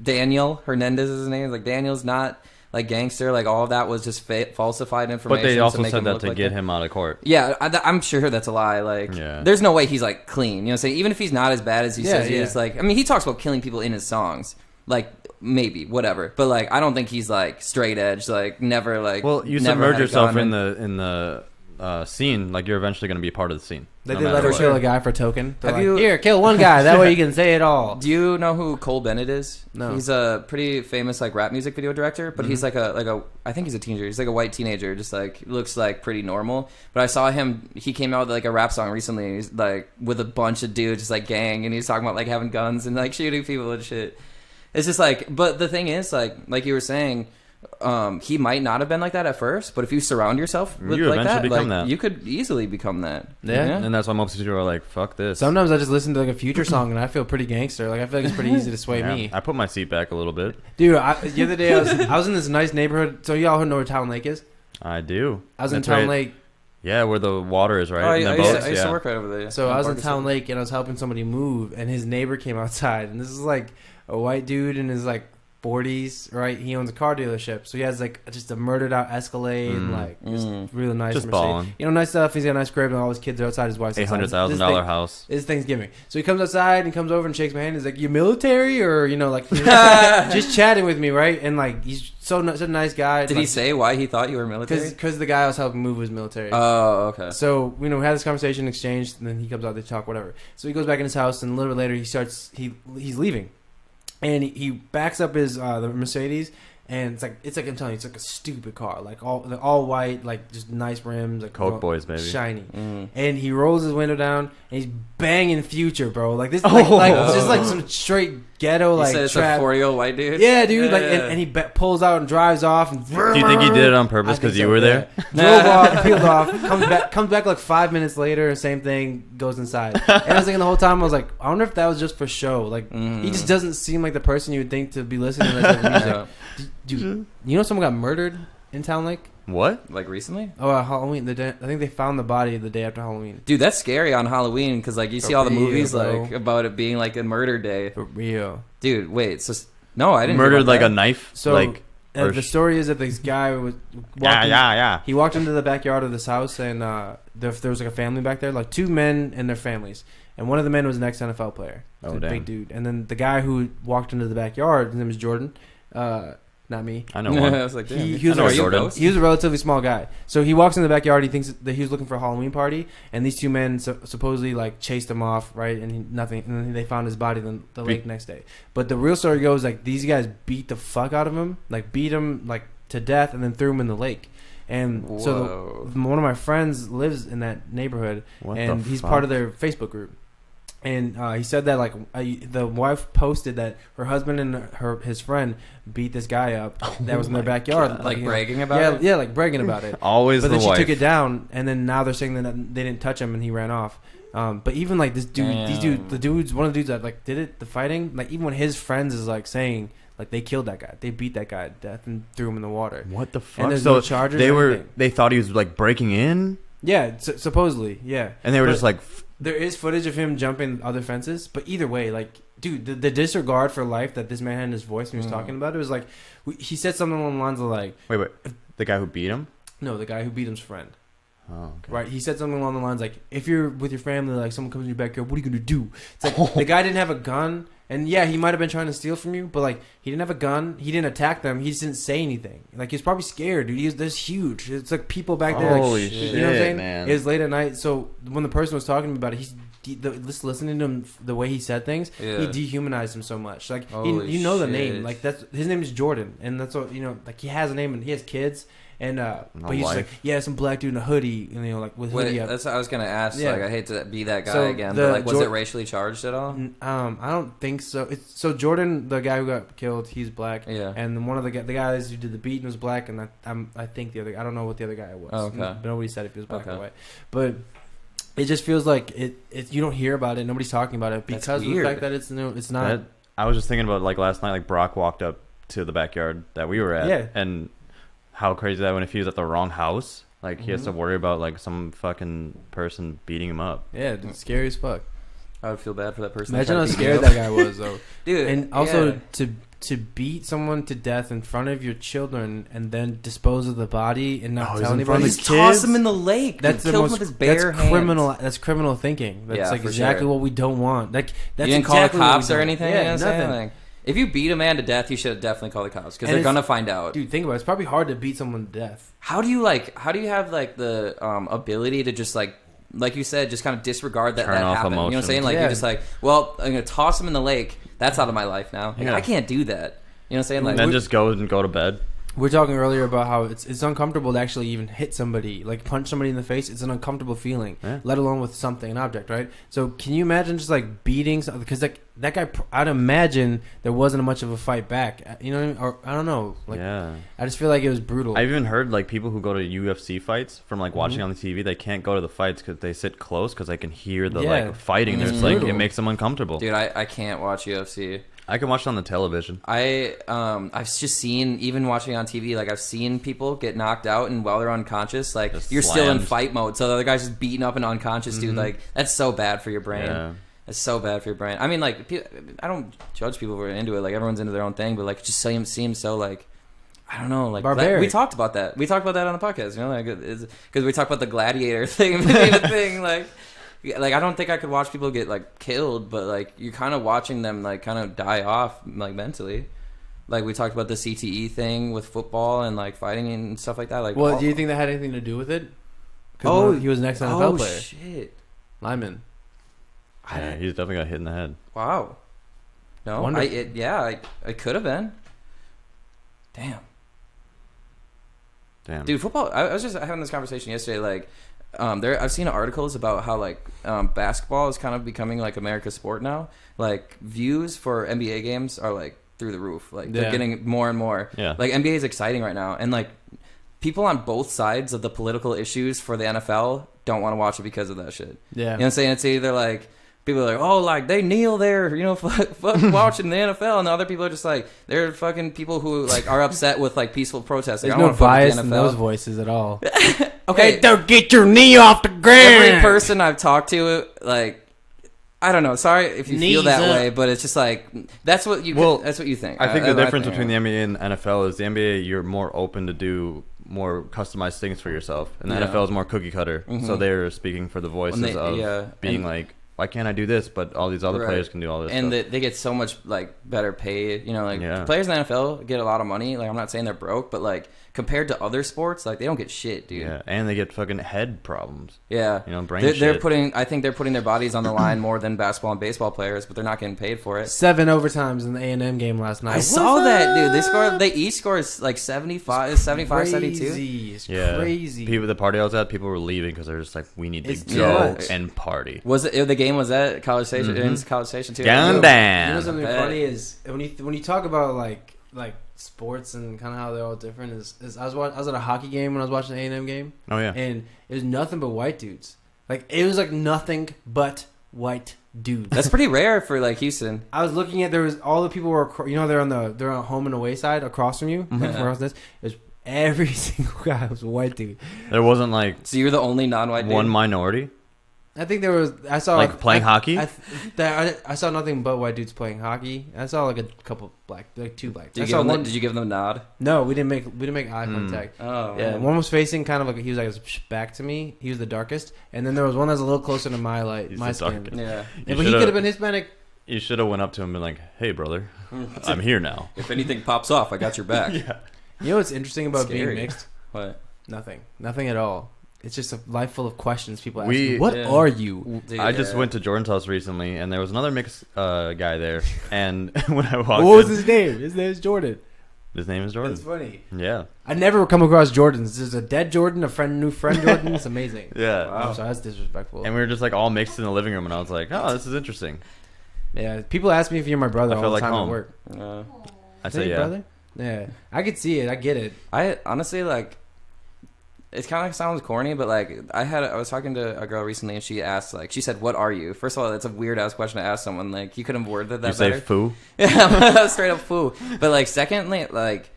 Daniel Hernandez is his name. Like, Daniel's not like gangster. Like, all of that was just falsified information. But they also to make said him that look to like get him out of court. Yeah, I'm sure that's a lie. Like, there's no way he's like clean. You know what I'm saying? Even if he's not as bad as he says he is. Like, I mean, he talks about killing people in his songs. Like, maybe, whatever. But like, I don't think he's like straight edge. Like, never like. Well, you never submerge had a yourself gun in the scene. Like, you're eventually going to be a part of the scene. They no did matter let her what. kill a guy for token. They're Have like, you- here, kill one guy. That way you can say it all. Do you know who Cole Bennett is? No. He's a pretty famous like rap music video director, but he's like a I think he's a teenager. He's like a white teenager, just like looks like pretty normal. But I saw him. He came out with like a rap song recently. And he's like with a bunch of dudes, just like gang, and he's talking about like having guns and like shooting people and shit. It's just like, but the thing is, like you were saying, he might not have been like that at first, but if you surround yourself with You like that, eventually become like, that. you could easily become that. Yeah. And that's why most people are like, fuck this. Sometimes I just listen to like a Future song and I feel pretty gangster. Like I feel like it's pretty easy to sway Yeah. me. I put my seat back a little bit. Dude, the other day I was in this nice neighborhood. So y'all know where Town Lake is? I do. I was in That's Town right. Lake. Yeah, where the water is, right? Oh, And the I boats, used to yeah. work right over there. So I was in Park Town City. Lake and I was helping somebody move, and his neighbor came outside, and this is like a white dude in his like 40s, right? He owns a car dealership, so he has like just a murdered out Escalade, and like just really nice, Just Mercedes. ballin'. Nice stuff. He's got a nice crib, and all his kids are outside. His wife's outside. $800,000 house. It's Thanksgiving, so he comes outside and comes over and shakes my hand. He's like, "You military?" Or like just chatting with me, right? And like he's such a nice guy. Did like, he say why he thought you were military? Because the guy I was helping move was military. Oh, okay. So we had this conversation, exchanged, and then he comes out, they talk, whatever. So he goes back in his house, and a little bit later he's leaving, and he backs up his the Mercedes, and it's like I'm telling you, it's like a stupid car, like all white, like just nice rims, like Coke boys, baby. shiny. And he rolls his window down, and he's banging Future, bro. Like this, like just like some straight ghetto, You like said it's trap. a 40-year-old white dude? Yeah, dude. Yeah. Like, and he pulls out and drives off. And Do you think he did it on purpose I think because you so, were there? yeah. Drove off, peeled off, comes back like 5 minutes later, same thing, goes inside. And I was thinking the whole time, I was like, I wonder if that was just for show. Like, he just doesn't seem like the person you would think to be listening to that type of music. Dude, you know someone got murdered in Town Lake? What? Like recently? Oh, Halloween. I think they found the body the day after Halloween. Dude, that's scary on Halloween because like you see all the real, movies bro. like about it being like a murder day. For real. Dude, wait, so no, I didn't hear Murdered about like that. a knife? So, like, or the story is that this guy was yeah. He walked into the backyard of this house, and there was like a family back there, like two men and their families. And one of the men was an ex-NFL player. Oh, a damn. big dude. And then the guy who walked into the backyard, his name is Jordan. Not me. I know one. I was like, damn, He was I know a Jordan. ghost? He was a relatively small guy. So he walks in the backyard. He thinks that he was looking for a Halloween party, and these two men supposedly like chased him off, right? And nothing. And then they found his body in the lake next day. But the real story goes like these guys beat the fuck out of him, like beat him like to death, and then threw him in the lake. And so one of my friends lives in that neighborhood, and he's part of their Facebook group. And he said that like the wife posted that her husband and his friend beat this guy up that was in their backyard, God. Like you know. bragging about it? Yeah, like bragging about it. Always But the then she wife. took it down, and then now they're saying that they didn't touch him and he ran off. But even like this dude, one of the dudes that like did it, the fighting, like even when his friends is like saying like they killed that guy, they beat that guy to death and threw him in the water. What the fuck? And there's so no charges. they or were anything. they thought he was like breaking in, Yeah, supposedly, yeah. and they were But just like, there is footage of him jumping other fences, but either way, like, dude, the disregard for life that this man had in his voice when he was talking about it was like, he said something along the lines of like, wait, the guy who beat him? no, the guy who beat him's friend. Oh, okay. Right, he said something along the lines like, if you're with your family, like someone comes in your backyard, what are you gonna do? It's like the guy didn't have a gun, And yeah, he might have been trying to steal from you, but like he didn't have a gun. He didn't attack them. He just didn't say anything. Like he's probably scared, dude. He's this huge. It's like people back there. Holy like, shit, you know what I'm saying? man. It was late at night, so when the person was talking to me about it, just listening to him, the way he said things, Yeah. he dehumanized him so much. Like Holy you know the shit. name. Like that's his name is Jordan, and that's what like he has a name and he has kids. And but he's just like, yeah, some black dude in a hoodie, and like with Wait, hoodie up. that's what I was gonna ask. Yeah. Like, I hate to be that guy So again, the but like, was it Jor- racially charged at all? I don't think so. So Jordan, the guy who got killed, he's black. Yeah. And then one of the guys who did the beating was black, and I think the other, I don't know what the other guy was. Oh, okay. But nobody said if he was black Okay. or white. But it just feels like it. You don't hear about it. Nobody's talking about it That's because of the weird. fact that it's not. I was just thinking about like last night, like Brock walked up to the backyard that we were at, Yeah. and how crazy that when if he was at the wrong house, like he has to worry about like some fucking person beating him up. Yeah, it's scary as fuck. I would feel bad for that person. Imagine how that tried to beat scared you that up. guy was, though. Dude. And also yeah. to beat someone to death in front of your children and then dispose of the body and not Oh, he's tell in anybody. front of Just his toss kids? him in the lake. That's Dude, the kill him most. with his bare That's hands. criminal. That's criminal thinking. That's Yeah, like for exactly sure. what we don't want. Like that's You didn't call exactly the what we cops or don't- anything. Yeah, you know what I'm saying? nothing. Like, if you beat a man to death, you should definitely call the cops because And they're it's- gonna find out. Dude, think about it. It's probably hard to beat someone to death. How do you have like the ability to just like you said, just kind of disregard that Turn off happened? You know what I'm emotions. saying? Like Yeah. you're just like, well, I'm gonna toss him in the lake. That's out of my life now. Like, Yeah. I can't do that. You know what I'm saying? Like, And then just go to bed. We were talking earlier about how it's uncomfortable to actually even hit somebody, like punch somebody in the face. It's an uncomfortable feeling, Yeah. let alone with something, an object, right? So can you imagine just like beating? Because that guy, I'd imagine there wasn't much of a fight back. You know what I mean? Or I don't know. Like Yeah. I just feel like it was brutal. I've even heard like people who go to UFC fights from like Mm-hmm. watching on the TV, they can't go to the fights because they sit close because they can hear the Yeah. like fighting. It's There's like brutal. it makes them uncomfortable. dude, I can't watch UFC. I can watch it on the television. I've just seen, even watching on TV, like I've seen people get knocked out and while they're unconscious, like Just you're still in slammed. fight mode, so the other guy's just beating up and unconscious, dude. Like that's so bad for your brain. Yeah. It's so bad for your brain. I mean, like I don't judge people who are into it. Like everyone's into their own thing, but like it just seems so like. I don't know, like Barbaric. we talked about that. We talked about that on the podcast, you know, like because we talked about the gladiator thing being a thing, like I don't think I could watch people get like killed, but like you're kind of watching them like kind of die off like mentally. Like we talked about the CTE thing with football and like fighting and stuff like that. Like, well, all- do you think that had anything to do with it? 'Cause he was an ex-NFL player, shit! lineman. Yeah, he's definitely got hit in the head. Wow. No, Wonder- I could have been. Damn. Damn. Dude, football. I was just having this conversation yesterday. Like, I've seen articles about how like basketball is kind of becoming like America's sport now. Like views for NBA games are like through the roof. Like Yeah. they're getting more and more. Yeah. Like NBA is exciting right now, and like people on both sides of the political issues for the NFL don't want to watch it because of that shit. Yeah. You know what I'm saying? It's either like people are like, oh, like they kneel there, you know, fuck watching the NFL, and the other people are just like, they're fucking people who like are upset with like peaceful protesting. There's I don't no wanna fuck with bias the in NFL. those voices at all. Okay, don't get your knee off the ground. every person I've talked to, like, I don't know. Sorry if you feel Knees that up. way, but it's just like that's what you. Well, that's what you think. I think the that's my difference thing, between the yeah. NBA and NFL is the NBA you're more open to do more customized things for yourself, and the Yeah. NFL is more cookie cutter. So Mhm. they're speaking for the voices When they- of yeah, being and- like, why can't I do this? But all these other Right. players can do all this. and stuff. they get so much like better paid. You know, like Yeah. players in the NFL get a lot of money. Like I'm not saying they're broke, but like compared to other sports, like they don't get shit, dude. Yeah, and they get fucking head problems. Yeah. You know, brain They're shit. putting. I think they're putting their bodies on the line more than basketball and baseball players, but they're not getting paid for it. 7 overtimes in the A&M game last night. I saw that, dude. They scored. They each scored like 75, 72. Crazy. It's Yeah, crazy. People, the party I was at, people were leaving because they're just like, we need to It's go nuts. and party. Was it the game? Was at College Station? Mhm. In College Station too. Down, You down. know something Bet. funny is when you talk about like sports and kind of how they're all different is I was at a hockey game when I was watching the A&M game, Oh yeah. and it was nothing but white dudes. Like it was like nothing but white dudes. That's pretty rare for like Houston. I was looking at there was all the people were you know they're on home and away side across from you like from across this. It was every single guy was a white dude. There wasn't like So you're the only non-white dude. one minority I think there was I saw like playing hockey. I saw nothing but white dudes playing hockey. I saw like a couple two black. Did I you, saw give them one. did you give them a nod? No, we didn't make eye Hmm. contact. Oh, Yeah, man. one was facing kind of like he was like his back to me. He was the darkest, and then there was one that was a little closer to my light, He's my the skin. darkest. Yeah. Yeah, but he could have been Hispanic. You should have went up to him and been like, "Hey, brother, I'm here now." If anything pops off, I got your back. You know what's interesting about Scary. being mixed? What? Nothing at all. It's just a life full of questions people ask We- you. What Yeah. are you? Dude, I just went to Jordan's house recently, and there was another mixed guy there. And when I walked What was in, his name? His name is Jordan. his name is Jordan. That's funny. Yeah, I never come across Jordans. There's a dead Jordan, new friend Jordan. It's amazing. yeah. Oh, so that's disrespectful. And we were just like all mixed in the living room, and I was like, "Oh, this is interesting." Yeah, people ask me if you're my brother I all feel the like time home. at work. I Is that said, your "Yeah." brother? Yeah, I could see it. I get it. I honestly like. It kind of sounds corny, but like I was talking to a girl recently, and she asked she said, "What are you?" First of all, that's a weird ass question to ask someone. Like you could have worded that You say better. "foo"? Yeah, straight up foo. But like, secondly, like,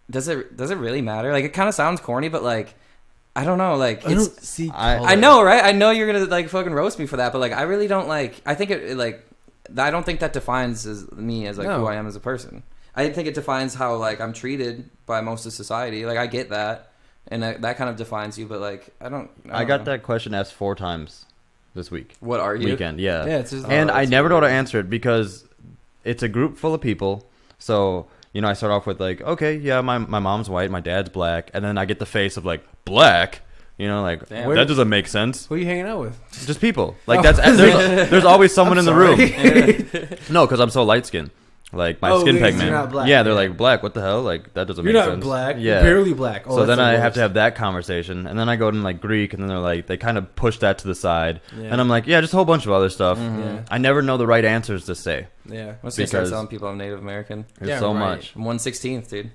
does it really matter? Like, it kind of sounds corny, but like, I don't know. Like, I it's don't see. I- color. I know, right? I know you're gonna like fucking roast me for that, but like, I really don't like. I think it like, I don't think that defines me as like No. who I am as a person. I think it defines how like I'm treated by most of society. Like, I get that, and that kind of defines you. But like, I don't I got know. that question asked 4 times this week. What are you? Weekend, yeah. Yeah, it's just. And I that's never know how to weird. answer it because it's a group full of people. So, I start off with like, okay, yeah, my mom's white, my dad's black. And then I get the face of like, black? Like, Damn. that doesn't make sense. who are you hanging out with? Just people. Like, Oh. there's always someone in the room. Sorry. No, because I'm so light skinned. Like, my Oh, skin because pigment. you're not black. Yeah, they're Yeah. like, black, what the hell? Like, that doesn't You're make not sense. black. Yeah. You're barely black. Oh, So that's then the I have worst. to have that conversation, and then I go to like Greek, and then they're like, they kind of push that to the side, Yeah. and I'm like, yeah, just a whole bunch of other stuff. Yeah. I never know the right answers to say. Yeah. Once they start because- telling people I'm Native American, There's Yeah, so right. much. I'm 1/16th, dude.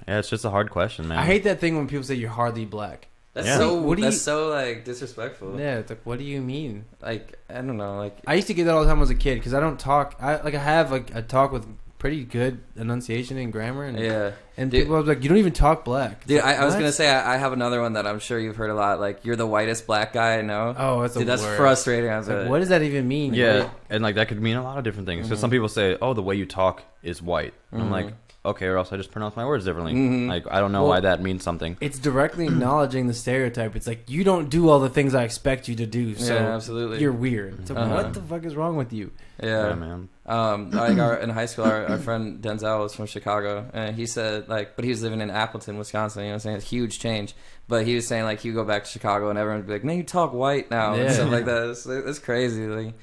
Yeah, it's just a hard question, man. I hate that thing when people say you're hardly black. That's Yeah. so. What do you- that's so like disrespectful. Yeah, it's like, what do you mean? Like, I don't know. Like, I used to get that all the time as a kid because I don't talk. I have like a talk with pretty good enunciation and grammar, and yeah. and Dude- people are like, you don't even talk black. It's Dude, like, I was what? gonna say I have another one that I'm sure you've heard a lot. Like, you're the whitest black guy I know. Oh, that's Dude, the that's worst. frustrating. I was Like, like, what does that even mean? Yeah, Like, and like that could mean a lot of different things. Because Mhm. some people say, "Oh, the way you talk is white." And I'm like, okay, or else I just pronounce my words differently. Mhm. Like, I don't know Well- why that means something. it's directly acknowledging the stereotype. It's like you don't do all the things I expect you to do, so yeah, absolutely. you're weird. It's like, Uh-huh. what the fuck is wrong with you? yeah. man. Like in high school, our friend Denzel was from Chicago, and he said but he was living in Appleton, Wisconsin. You know, what I'm saying it's a huge change. But he was saying like he would go back to Chicago, and everyone would be like, "Man, you talk white now," and Yeah. stuff like that. It's crazy. Like,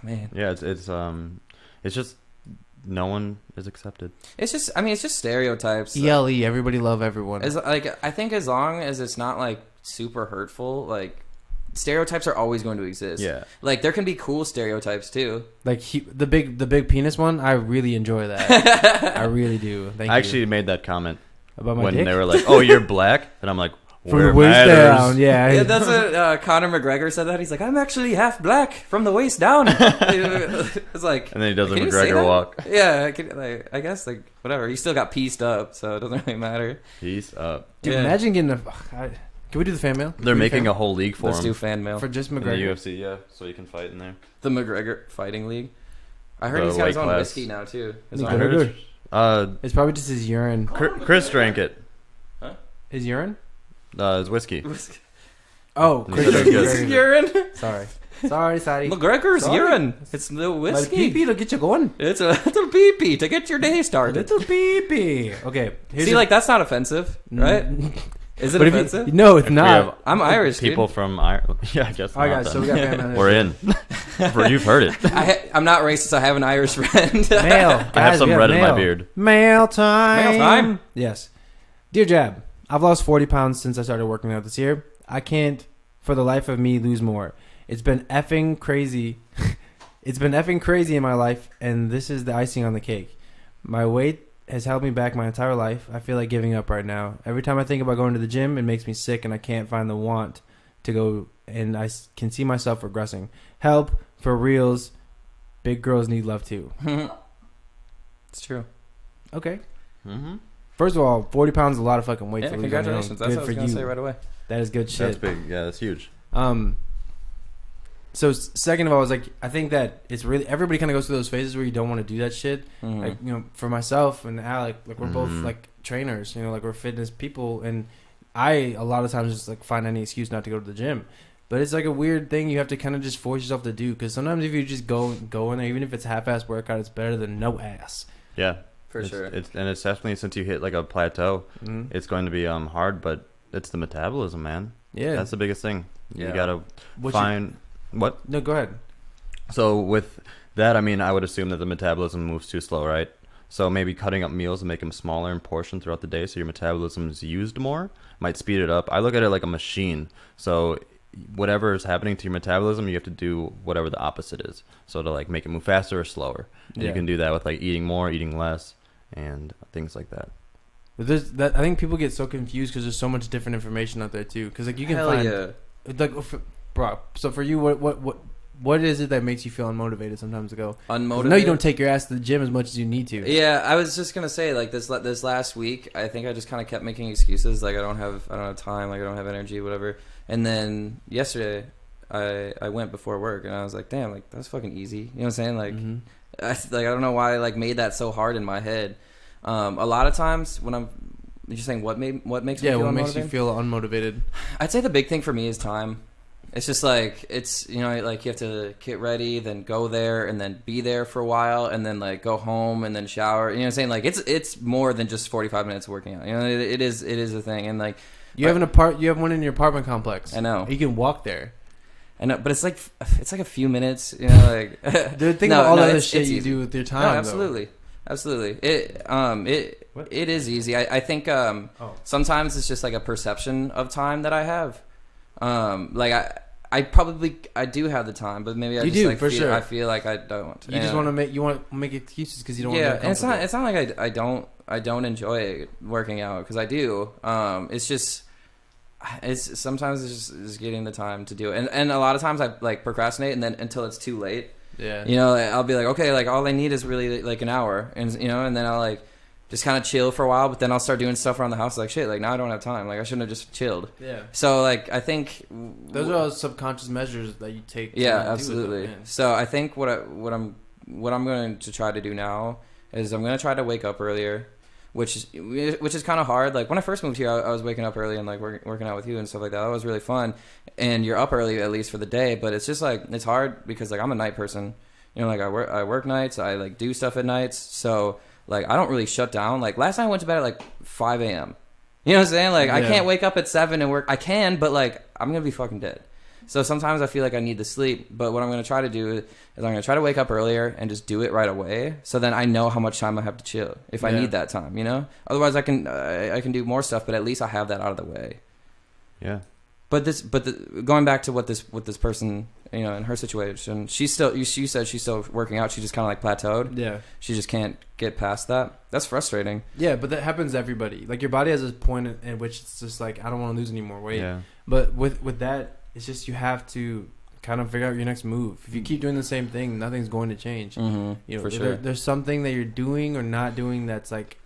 man, Yeah, it's just no one is accepted. it's just stereotypes. ELE, everybody love everyone. As like I think as long as it's not like super hurtful, like stereotypes are always going to exist. Yeah. Like there can be cool stereotypes too. Like the big penis one, I really enjoy that. I really do. Thank I you. actually made that comment About my when dick? they were like, "Oh, you're black," and I'm like, From "Where the waist matters." down, yeah. Yeah, that's what Conor McGregor said that. He's like, I'm actually half black from the waist down. It's like, And then he does a can you say McGregor that? walk. Yeah, I guess like whatever. He still got pieced up, so it doesn't really matter. Peace up. Dude, Yeah. imagine getting a. Can we do the fan mail? They're making a whole league for Let's do him fan mail. for just in the McGregor. UFC, yeah, so you can fight in there. The McGregor Fighting League. I heard The he's got his weight own class. whiskey now too. His Good, own- good. Uh, It's probably just his urine. Chris drank it. His urine? His whiskey. Oh, He Chris said it was drank good. his urine. Sorry. Sorry. McGregor's Sorry. urine. It's the My whiskey. pee-pee to get you going. It's a little pee-pee to get your day A started. little pee-pee. Okay. See, like that's not offensive, right? Is it But if you- offensive? no, it's If we not. have I'm Irish, people dude. from Ireland. Yeah, I guess. All right, not guys. So then. we got fan mail. We're in. You've heard it. I'm not racist. I have an Irish friend. Mail. I have Guys, some we red in my mail. beard. Mail time. Mail time. Yes. Dear Jab, I've lost 40 pounds since I started working out this year. I can't, for the life of me, lose more. It's been effing crazy. It's been effing crazy in my life, and this is the icing on the cake. My weight has held me back my entire life. I feel like giving up right now. Every time I think about going to the gym, it makes me sick, and I can't find the want to go, and I can see myself regressing. Help, for reals. Big girls need love too. It's true. Okay. Mm-hmm. First of all, 40 pounds is a lot of fucking weight Yeah, to lose on your own. congratulations. That's Good what I for was gonna you. say right away. That is good That's shit. big. Yeah, that's huge. So second of all, I was like, I think that it's really everybody kind of goes through those phases where you don't want to do that shit. Mhm. Like, you know, for myself and Alec, like we're both Mhm. like trainers, you know, like we're fitness people, and I a lot of times just like find any excuse not to go to the gym. But it's like a weird thing you have to kind of just force yourself to do. Because sometimes if you just go in there, even if it's a half-ass workout, it's better than no ass. Yeah, For sure. It's definitely, since you hit like a plateau, Mm-hmm. it's going to be hard, but it's the metabolism, man. Yeah. That's the biggest thing. You Yeah. gotta What find what. No, go ahead. So with that, I mean, I would assume that the metabolism moves too slow, right? So maybe cutting up meals and make them smaller in portion throughout the day, so your metabolism is used more, might speed it up. I look at it like a machine. So whatever is happening to your metabolism, you have to do whatever the opposite is. So to like make it move faster or slower. And Yeah. you can do that with like eating more, eating less, and things like that. But I think people get so confused because there's so much different information out there too. Because like you can Hell find, yeah. like, bro. So for you, what is it that makes you feel unmotivated sometimes to go? Unmotivated. I know you don't take your ass to the gym as much as you need to. Yeah, I was just gonna say like this last week. I think I just kind of kept making excuses like I don't have time, like I don't have energy, whatever. And then yesterday, I went before work and I was like, damn, like that's fucking easy. You know what I'm saying? Like, Mhm. I don't know why I like made that so hard in my head. A lot of times when you're saying what makes me feel what makes you unmotivated? feel unmotivated? I'd say the big thing for me is time. It's just like it's like you have to get ready, then go there, and then be there for a while, and then like go home and then shower. You know what I'm saying? Like it's more than just 45 minutes of working out. You know, it is a thing, and like You have you have one in your apartment complex. I know. You can walk there. but it's like a few minutes. You know, like Think No, of all no, the other it's shit you easy. do with your time. No, though. absolutely. It is easy. I think sometimes it's just like a perception of time that I have. Like I do have the time, but maybe You do, for feel, sure. I feel like I don't. You just want to make excuses because you don't. Yeah, want to and it's not like I don't enjoy working out because I do. It's sometimes it's just getting the time to do it, and a lot of times I like procrastinate, and then until it's too late. Yeah. You know, I'll be like, okay, like all I need is really like an hour, and and then I'll like just kind of chill for a while, but then I'll start doing stuff around the house. Like shit, like now I don't have time. Like I shouldn't have just chilled. Yeah. So like I think Those are all subconscious measures that you take. to yeah, do with absolutely. them, man. So I think what I'm going to try to do now is I'm going to try to wake up earlier, which is kind of hard. Like when I first moved here, I was waking up early and like working out with you and stuff like that. That was really fun, and you're up early at least for the day. But it's just like it's hard because like I'm a night person. You know, like I work nights. I like do stuff at nights. So like I don't really shut down. Like last night I went to bed at like 5 a.m. You know what I'm saying? Like I Yeah. can't wake up at 7 and work. I can, but like I'm gonna be fucking dead. So sometimes I feel like I need the sleep. But what I'm gonna try to do is I'm gonna try to wake up earlier and just do it right away. So then I know how much time I have to chill if I Yeah. need that time. You know. Otherwise I can do more stuff. But at least I have that out of the way. Yeah. Going back to what this person, you know, in her situation, she said she's still working out. She just kind of like plateaued. Yeah. She just can't get past that. That's frustrating. Yeah, but that happens to everybody. Like your body has a point in which it's just like I don't want to lose any more weight. Yeah. But with that, it's just you have to kind of figure out your next move. If you keep doing the same thing, nothing's going to change. Mm-hmm. You know, For sure. there's something that you're doing or not doing that's like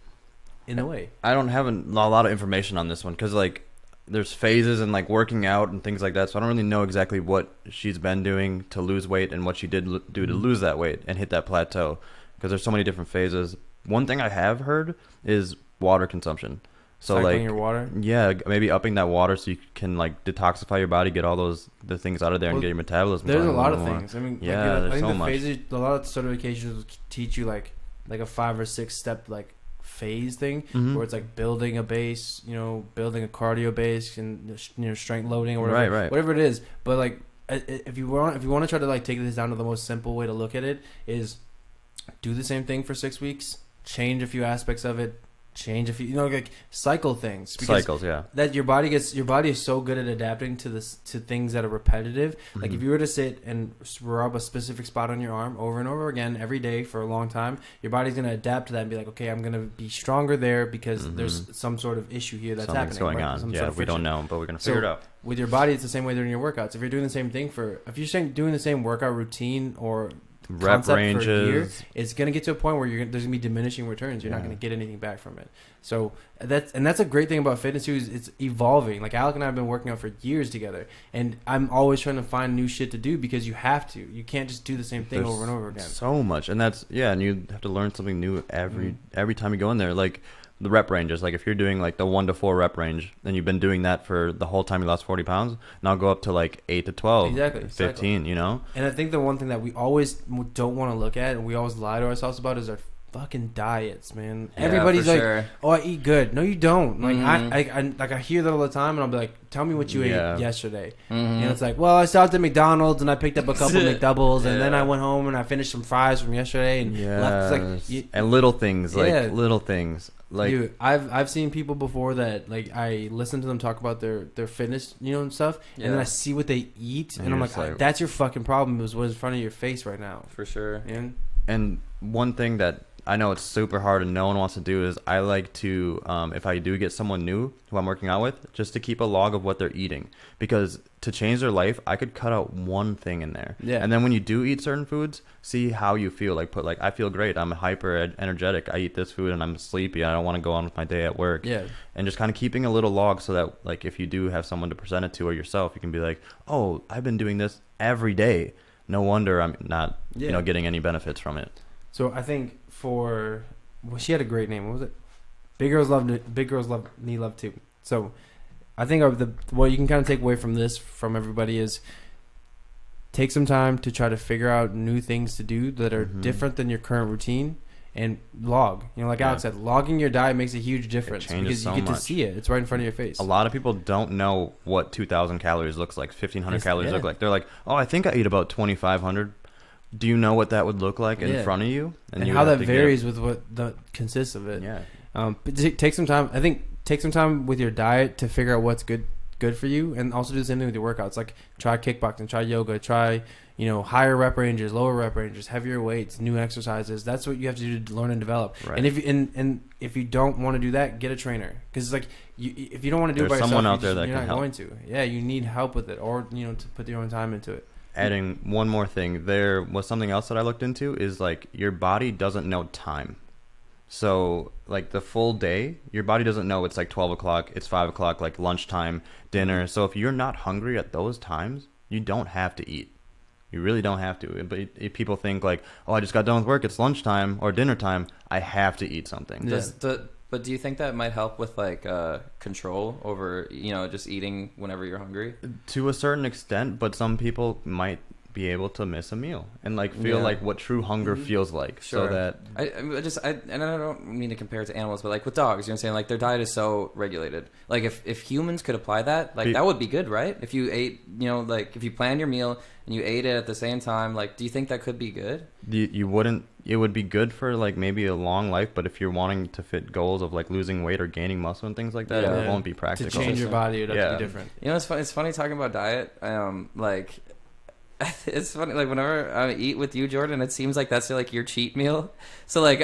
in the way. I don't have a lot of information on this one because like there's phases and like working out and things like that, so I don't really know exactly what she's been doing to lose weight and what she did do to lose that weight and hit that plateau because there's so many different phases. One thing I have heard is water consumption. So Cycling like your water. yeah, maybe upping that water so you can like detoxify your body, get all the things out of there, and Well, get your metabolism. There's a going lot of little more. things. I mean, Yeah, I there's think so the much. phases, a lot of certifications teach you like a 5 or 6 step like phase thing Mhm. where it's like building a base, you know, building a cardio base and strength loading or whatever, Right. whatever it is. But like if you want to try to like take this down to the most simple way to look at it is do the same thing for 6 weeks, change a few aspects of it, change a few, you know, like cycle things. Because Cycles, yeah. that your body is so good at adapting to things that are repetitive. Like Mhm. if you were to sit and rub a specific spot on your arm over and over again every day for a long time, your body's going to adapt to that and be like, okay, I'm going to be stronger there because there's some sort of issue here that's Something's happening. going right? on. Some Yeah, sort of we don't friction. know, but we're gonna figure it out. With your body, it's the same way during your workouts. If you're doing the same thing if you're doing the same workout routine or Rep concept for a year, ranges. it's going to get to a point where there's going to be diminishing returns. You're not Yeah. going to get anything back from it. So that's a great thing about fitness too, is it's evolving. Like Alec and I have been working out for years together, and I'm always trying to find new shit to do because you have to. You can't just do the same thing There's over and over again. So much, and that's and you have to learn something new every time you go in there. Like the rep ranges. Like if you're doing like the 1 to 4 rep range, and you've been doing that for the whole time you lost 40 pounds, now go up to like 8 to 12, Exactly, 15. You know. And I think the one thing that we always don't want to look at, and we always lie to ourselves about, is our fucking diets, man. Yeah, Everybody's for like, sure. "Oh, I eat good." No, you don't. Like Mhm. I hear that all the time, and I'll be like, "Tell me what you Yeah. ate yesterday." Mhm. And it's like, "Well, I stopped at McDonald's and I picked up a couple McDoubles, and then Yeah. I went home and I finished some fries from yesterday and left." It's like, and little things, Yeah. like little things, like dude, I've seen people before that, like, I listen to them talk about their fitness, you know, and stuff, and then Yeah. I see what they eat, And and I'm you're like, just like- that's your fucking problem. Is what's in front of your face right now. For sure. And And one thing that I know it's super hard and no one wants to do is I like to, if I do get someone new who I'm working out with, just to keep a log of what they're eating. Because to change their life, I could cut out one thing in there. Yeah. And then when you do eat certain foods, see how you feel. Like, I feel great. I'm hyper energetic. I eat this food and I'm sleepy. I don't want to go on with my day at work. yeah, And just kind of keeping a little log so that, like, if you do have someone to present it to or yourself, you can be like, oh, I've been doing this every day. No wonder I'm not, Yeah. getting any benefits from it. So I think she had a great name. What was it? Big girls need love too. So I think what you can kind of take away from this from everybody is take some time to try to figure out new things to do that are Mhm. different than your current routine, and log. You know, like Yeah. Alex said, logging your diet makes a huge difference changes because so you get to much. see it. It's right in front of your face. A lot of people don't know what 2,000 calories looks like, 1,500 It's- calories yeah. look like. They're like, oh, I think I eat about 2,500. Do you know what that would look like in Yeah. front of you? and you how have that to get- varies with what the consists of it. Yeah. But take some time. I think take some time with your diet to figure out what's good for you, and also do the same thing with your workouts. Like try kickboxing, try yoga, try higher rep ranges, lower rep ranges, heavier weights, new exercises. That's what you have to do to learn and develop. Right. And if you don't want to do that, get a trainer, because like if you don't want to do There's it by someone yourself, out there that you're can not help. going to. Yeah, you need help with it, or to put your own time into it. Adding one more thing, there was something else that I looked into is like your body doesn't know time. So like the full day, your body doesn't know it's like 12 o'clock, it's 5 o'clock, like lunchtime, dinner. So if you're not hungry at those times, you don't have to eat. You really don't have to. But if people think like, oh, I just got done with work, it's lunchtime or dinner time, I have to eat something. Yeah. But do you think that might help with like control over just eating whenever you're hungry? To a certain extent, but some people might be able to miss a meal and like feel Yeah. like what true hunger feels like. Sure. So that And I don't mean to compare it to animals, but like with dogs, you know what I'm saying? Like their diet is so regulated. Like if humans could apply that, like that would be good, right? If you ate, like if you planned your meal and you ate it at the same time, like do you think that could be good? you wouldn't. It would be good for like maybe a long life, but if you're wanting to fit goals of like losing weight or gaining muscle and things like that, Yeah. it won't be To practical. change your body, it'd have to Yeah. be different. It's funny talking about diet. Like it's funny, like whenever I eat with you, Jordan, it seems like that's like your cheat meal. So like,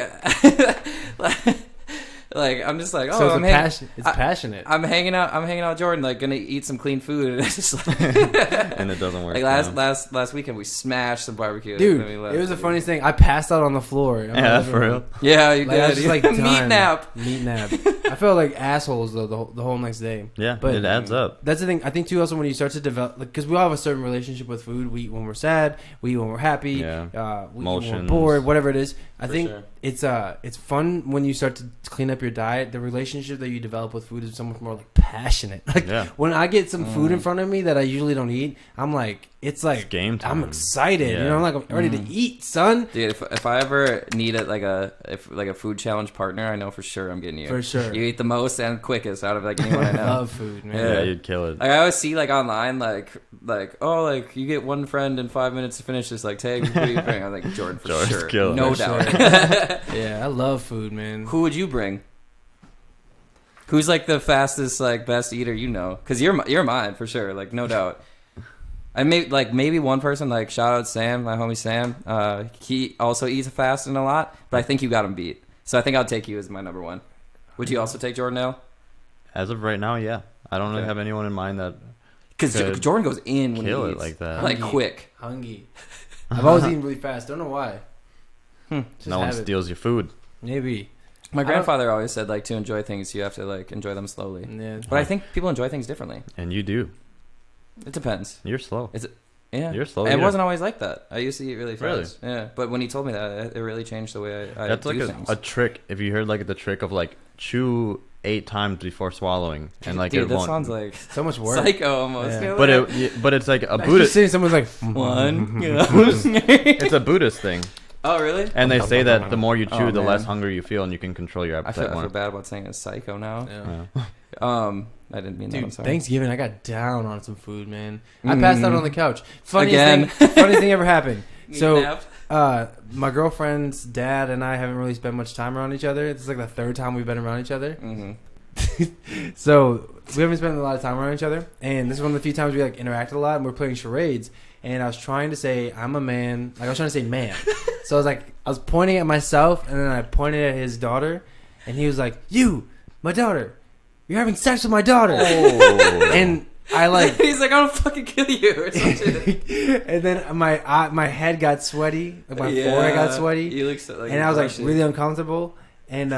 like I'm just like, oh, So it's it's passionate. I'm hanging out with Jordan, like gonna eat some clean food, and it's just like, And it doesn't work. like no. last weekend we smashed some barbecue. Dude, and we left. it was the funniest thing. I passed out on the floor. in my Yeah, living for room. real. Yeah, you Like, I was did. just like meat done. nap. Meat nap. I felt like assholes though the whole next day. Yeah, But it adds up. That's the thing. I think too. Also, when you start to develop, because we all have a certain relationship with food. We eat when we're sad. We eat when we're happy. Yeah. We eat when we're Emotions. bored. Whatever it is. I For think sure. it's fun when you start to clean up your diet. The relationship that you develop with food is so much more like passionate. Like Yeah. when I get some food in front of me that I usually don't eat, I'm like, it's like game time. I'm excited. Yeah. You know, I'm like I'm ready to eat, son. Dude, if I ever need it like a food challenge partner, I know for sure I'm getting you. For sure. You eat the most and quickest out of like anyone I know. Love food, man. Yeah, Yeah. you'd kill it. Like I always see like online like oh like you get one friend in 5 minutes to finish this like tag what do you bring? I'm like Jordan for Jordan's sure, killing no it. doubt. Yeah, I love food, man. Who would you bring? Who's like the fastest like best eater you know? Because you're mine for sure, like no doubt. I maybe one person like shout out Sam, my homie Sam. He also eats fast and a lot, but I think you got him beat. So I think I'll take you as my number one. Would you also take Jordan L? As of right now, yeah. I don't really Okay. have anyone in mind that Because Could Jordan goes in when kill he it eats. like that. Like quick. Hungry. I've always eaten really fast. Don't know why. Just no one habit. steals your food. Maybe. My I don't- grandfather always said like to enjoy things you have to like enjoy them slowly. Yeah. But I think people enjoy things differently. And you do. It depends. You're slow. Yeah, You're slow. It eater. wasn't always like that. I used to eat really Really? fast. Yeah, but when he told me that, it really changed the way I That's do like things. a trick. If you heard like the trick of like chew 8 times before swallowing, and like Dude, it that won't. so like So much work. psycho almost. Yeah. But it's like a I just Buddhist. sitting, someone's like one. It's a Buddhist thing, Oh, really? and they say that the more you chew, Oh, the man. less hungry you feel, and you can control your I appetite feel more. bad about saying it's psycho now. Yeah. Yeah. I didn't mean that. I'm Dude, sorry. Thanksgiving, I got down on some food, man. I passed out on the couch. Again. Funniest thing ever happened. So, Nap. my girlfriend's dad and I haven't really spent much time around each other. It's like the third time we've been around each other. Mm-hmm. So we haven't spent a lot of time around each other, and this is one of the few times we like interacted a lot. And we're playing charades, and I was trying to say I'm a man. Like I was trying to say man. So I was like, I was pointing at myself, and then I pointed at his daughter, and he was like, "You, my daughter, you're having sex with my daughter." Oh. And I like, He's like, I'm gonna fucking kill you or something. and then my head got sweaty, like my forehead got sweaty, You look so, like, and I was like blushing. really uncomfortable, and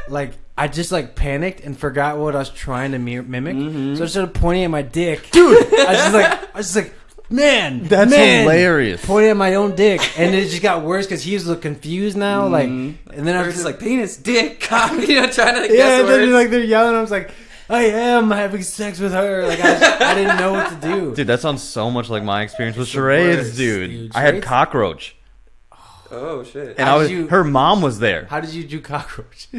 like I just like panicked and forgot what I was trying to mimic. Mhm. So I started pointing at my dick, dude. I was just like, man, That's man, hilarious. pointing at my own dick, and it just got worse because he was confused now, like, and then I Or was just like penis, dick, cock, you know, trying to yeah, guess and then words. like they're yelling. I was like, I am having sex with her. Like I didn't know what to do. Dude, that sounds so much like my experience with It's the charades, worst, dude. dude. I had Charades? cockroach, Oh shit. and How I was did you- her mom was there. How did you do cockroach?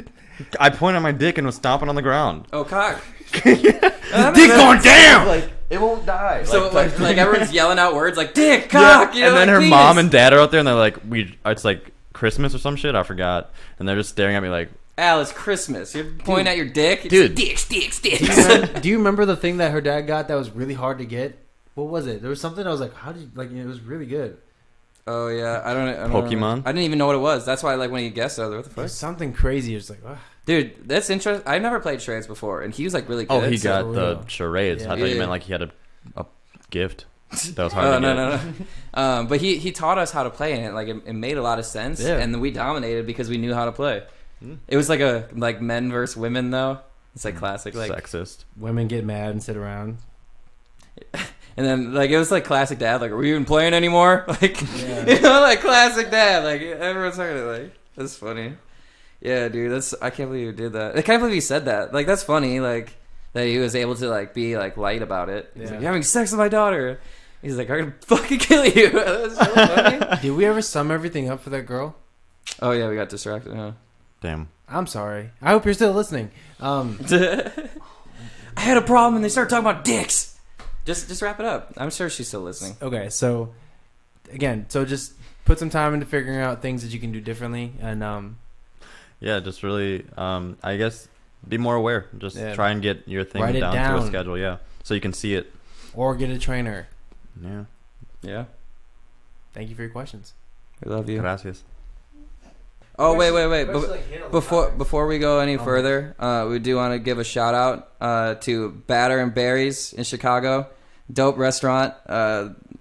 I pointed at my dick and was stomping on the ground. Oh cock. Dick going down. Like it won't die. So like everyone's yelling out words like dick, Yeah, cock, you know, and then like her penis. mom and dad are out there, and they're like, it's like Christmas or some shit. I forgot, and they're just staring at me like, Al, it's Christmas. You're pointing at your dick. It's Dude. dicks, dicks, Do dicks. you, do you remember the thing that her dad got that was really hard to get? What was it? There was something I was like, how did you, like, it was really good. Oh yeah, I don't Pokemon? I didn't even know what it was. That's why like when he guessed, I was like, what the It fuck? was something crazy. It was like, ugh. Dude, that's interesting. I never played charades before, and he was like really good. oh, he so got real. the charades. Yeah. I thought you Yeah. meant like he had a gift that was hard Oh to no, get. no, no. But he taught us how to play, and it like it made a lot of sense. Yeah. And then we dominated because we knew how to play. Hmm. It was like a like men versus women though. It's like classic like. Sexist. Women get mad and sit around. And then like it was like classic dad. Like, are we even playing anymore? Like Yeah. you know, like classic dad. Like everyone's heard it. Like that's funny. Yeah, dude. I can't believe you did that. I can't believe he said that. Like that's funny. Like that he was able to like be like light about it. He's Yeah. like, you're having sex with my daughter. He's like, I'm gonna fucking kill you. That's so funny. Did we ever sum everything up for that girl? Oh yeah, we got distracted. Huh? Damn. I'm sorry. I hope you're still listening. I had a problem and they started talking about dicks. Just wrap it up. I'm sure she's still listening. Okay, so again, so just put some time into figuring out things that you can do differently, and Yeah, just really, I guess, be more aware. Just Yeah. try and get your thing Write it down to down. a schedule. Yeah, so you can see it. or get a trainer. Yeah. Yeah, Thank you for your questions. we love you. Gracias. Oh wait. Before we go any further, we do want to give a shout out to Batter and Berries in Chicago, dope restaurant,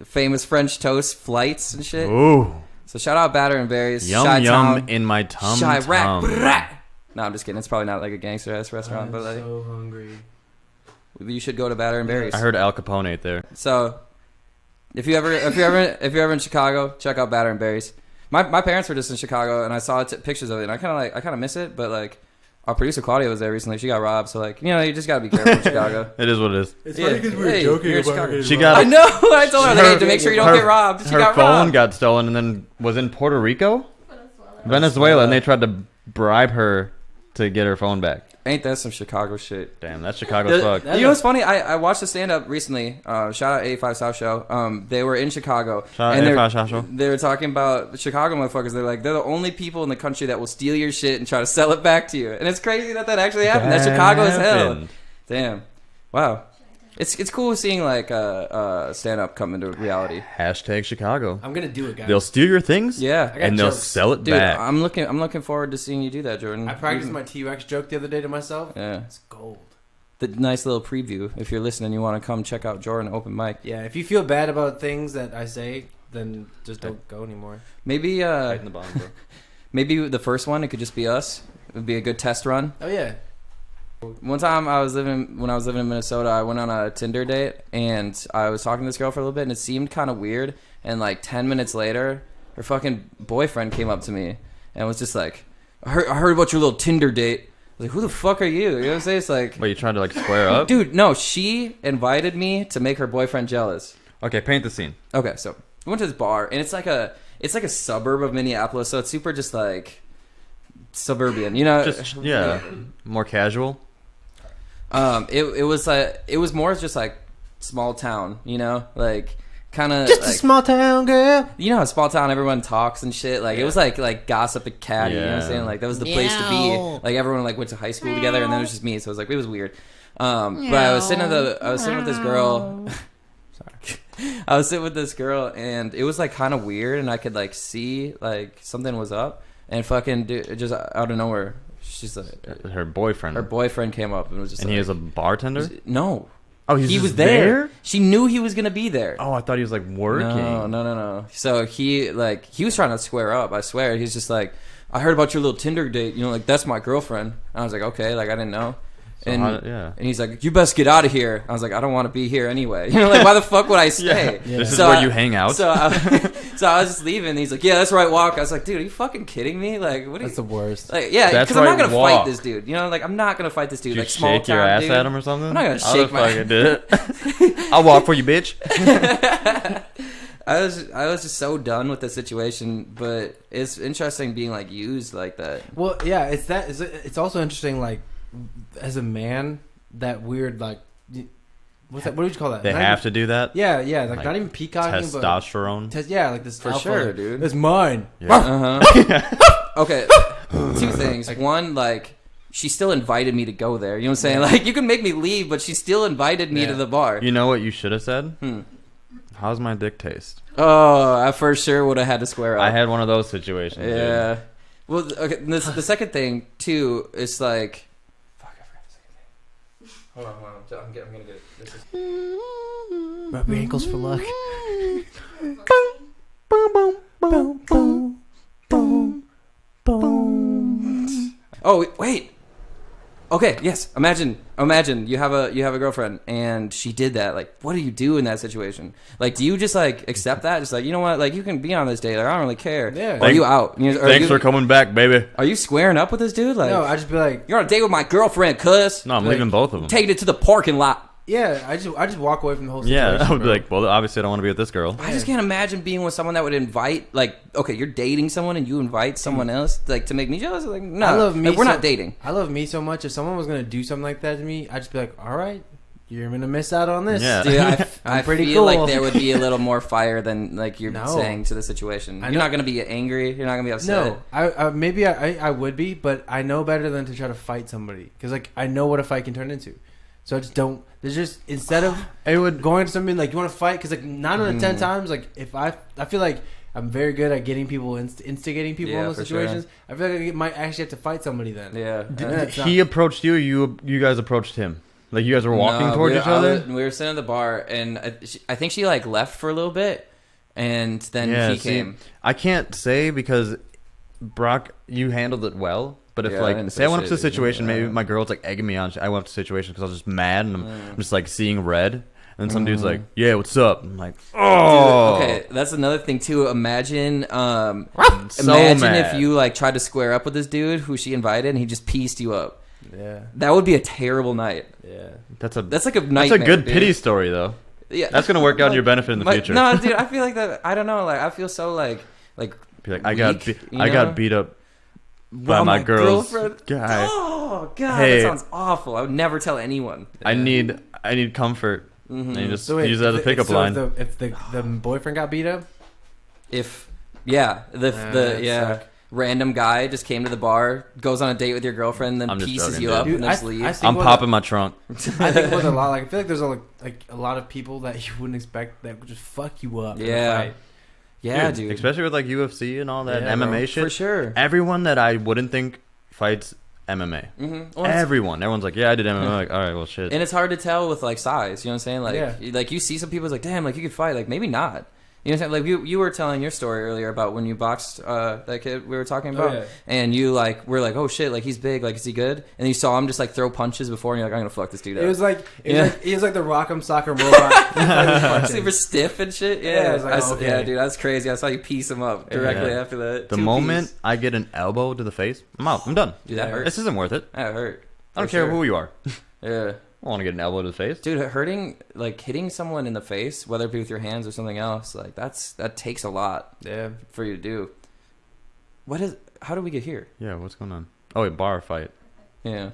famous French toast flights and shit. Ooh, So shout out Batter and Berries. yum Chi-town, in my tum Chirac. tum. No, I'm just kidding. It's probably not like a gangster ass restaurant, but like so hungry. you should go to Batter and Berries. I heard Al Capone ate there. So, if you're ever in Chicago, check out Batter and Berries. My parents were just in Chicago, and I saw pictures of it, and I kind of miss it. But like, our producer Claudia was there recently. She got robbed, so like, you just gotta be careful in Chicago. It is what it is. It's Yeah. funny because we were Hey, joking you're in about Chicago. getting She robbed. got I know. I told her like, Her- to make sure you don't her- get robbed. She Her got phone robbed. got stolen and then was in Puerto Rico, Venezuela. Venezuela, and they tried to bribe her to get her phone back. Ain't that some Chicago shit? Damn, that's Chicago as fuck. You know what's funny? I watched a stand up recently. Shout out 85 South Show. They were in Chicago. Shout out and 85 South Show. They were talking about Chicago motherfuckers. They're like, they're the only people in the country that will steal your shit and try to sell it back to you. And it's crazy that actually happened. That's Chicago as hell. happened. Damn. Wow. It's cool seeing like stand up come into reality. Hashtag Chicago. I'm gonna do it, guys. They'll steal your things, Yeah. I got and they'll jokes. sell it Dude, back. I'm looking forward to seeing you do that, Jordan. I practiced my T-Rex joke the other day to myself. Yeah. It's gold. The nice little preview. If you're listening, you want to come check out Jordan open mic. Yeah, if you feel bad about things that I say, then just don't go anymore. Maybe Right in the bottom, bro. maybe the first one it could just be us. It would be a good test run. Oh yeah, One time when I was living in Minnesota, I went on a Tinder date and I was talking to this girl for a little bit and it seemed kind of weird. And like 10 minutes later, her fucking boyfriend came up to me and was just like, I heard about your little Tinder date. I was like, who the fuck are you? You know what I'm saying? It's like, Wait, you trying to like square up? dude, no, she invited me to make her boyfriend jealous. Okay, paint the scene. Okay, so we went to this bar and it's like a suburb of Minneapolis, so it's super just like suburban, you know? Just yeah, more casual. It was more just like small town, you know, like kind of Just like, a small town girl. you know how small town everyone talks and shit. Like it was like gossip and catty. You know what I'm Yeah. saying? Like that was the place to be. Like everyone like went to high school together, and then it was just me. So it was like it was weird. But I was sitting with this girl. Sorry, I was sitting with this girl, and it was like kind of weird, and I could like see like something was up, and fucking just out of nowhere, she's like Her boyfriend. her boyfriend came up and was just and like, he is a bartender. no. Oh, he's He just was there. She knew he was gonna be there. Oh, I thought he was like working. No. So he was trying to square up. I swear. He's just like, I heard about your little Tinder date. You know, like that's my girlfriend. And I was like, okay, like I didn't know. So And he's like, you best get out of here. I was like, I don't want to be here anyway. You know, like why the fuck would I stay? Yeah. This is So where I- you hang out. So I was just leaving. And he's like, yeah, that's where I walk. I was like, dude, are you fucking kidding me? Like, what? Are That's you? the worst. Like, yeah, That's because I'm not right, gonna walk. fight this dude. You know, like I'm not gonna fight this dude. Did you Like small shake your town ass dude. at him or something? I'm not gonna I'll shake my- fucking do it. I'll walk for you, bitch. I was just so done with the situation, but it's interesting being like used like that. Well, yeah, it's also interesting, like, as a man, that weird, like, what's that? What would you call that? They Not have even, to do that. Yeah, like, Like, not even peacocking, Testosterone. but yeah, like this For alpha, sure, like, dude. It's mine. Yeah. Okay, two things. One, like she still invited me to go there. You know what I'm saying? Like you can make me leave, but she still invited me Yeah. to the bar. You know what you should have said? How's my dick taste? Oh, I for sure would have had to square up. I had one of those situations. dude. Yeah. Well, okay. The second thing too is like. Fuck! I forgot the second thing. Hold on. I'm gonna get it. This is. Rub your ankles for luck. Oh wait. Okay. Yes. Imagine you have a girlfriend and she did that. Like, what do you do in that situation? Like, do you just like accept that? Just like, you know what? Like, you can be on this date. Like, I don't really care. Yeah. Or are you out? You know, Thanks for coming back, baby. Are you squaring up with this dude? Like, No, I just be like, you're on a date with my girlfriend, cuz. No, I'm Like, leaving both of them. Taking it to the parking lot. yeah, I just walk away from the whole situation. Yeah, I would be bro. like, well, obviously I don't want to be with this girl. I just can't imagine being with someone that would invite, like, okay, you're dating someone and you invite someone else, like, to make me jealous. Like, no, I love me. like, we're so- not dating. I love me so much. If someone was gonna do something like that to me, I'd just be like, all right, you're gonna miss out on this. Yeah. Dude, I'm I pretty feel cool. like there would be a little more fire than like you're No. saying to the situation. I You're know- not gonna be angry. You're not gonna be upset. No, I maybe I would be, but I know better than to try to fight somebody because like I know what a fight can turn into. So I just don't. There's just instead of It would. going to somebody like you want to fight because like 9 out of 10 times like if I feel like I'm very good at getting people instigating people Yeah, in those for sure. situations. I feel like I might actually have to fight somebody then. Yeah. That's not- He approached you. You guys approached him. Like you guys were walking No, towards each other. we were sitting at the bar, and I think she like left for a little bit, and then Yeah, he see, came. I can't say because Brock, you handled it well. But if Yeah, I like didn't say I went up push to a it, situation, yeah. maybe my girl's like egging me on. I went up to a situation because I was just mad and I'm just like seeing red. And then some dude's like, "Yeah, what's up?" I'm like, "Oh, Dude, okay, that's another thing too. Imagine, so imagine mad. if you like tried to square up with this dude who she invited, and he just pieced you up. Yeah, That would be a terrible night. yeah. That's a That's like a that's nightmare. a good dude. pity story though. Yeah, That's gonna work out in your benefit in the future. No, dude, I feel like that. I don't know. Like, I feel so like Be like, I got weak, you I know? got beat up by Well, my girl's girlfriend. guy. Oh god, Hey. that sounds awful. I would never tell anyone. I need comfort. And you just So wait, use that as a pickup line. If the boyfriend got beat up, If the that'd suck. random guy just came to the bar, goes on a date with your girlfriend, then I'm just pieces joking, you dude. up Dude, and then just leave. I think I'm with popping my trunk. I think with a lot, like I feel like there's like a lot of people that you wouldn't expect that would just fuck you up. in a Yeah. fight. yeah, dude, Especially with like UFC and all that Yeah, MMA bro. shit. for sure. Everyone that I wouldn't think fights MMA. Well, Everyone's like, yeah, I did MMA. I'm like, all right, well, shit. and it's hard to tell with like size. You know what I'm saying? Like, Yeah. like you see some people, it's like, damn, like you could fight. Like maybe not. You know what I'm saying? Like you were telling your story earlier about when you boxed that kid we were talking about, yeah. and you like were like, oh shit, like he's big, like is he good? And you saw him just like throw punches before, and you're like, I'm gonna fuck this dude up. It was like Yeah. he was like the Rock'em Sock'em robot. super stiff and shit. Yeah, Yeah, it was like, okay. yeah, dude, that's crazy. I saw you piece him up directly Yeah. after that. The 2 moment piece. I get an elbow to the face, I'm out. I'm done. Dude, that hurts. This isn't worth it. That hurt. I don't For care sure. who you are. Yeah. I want to get an elbow to the face. Dude, hitting someone in the face, whether it be with your hands or something else, like that takes a lot Yeah. for you to do. How did we get here? Yeah, what's going on? Oh, wait, bar fight. Yeah.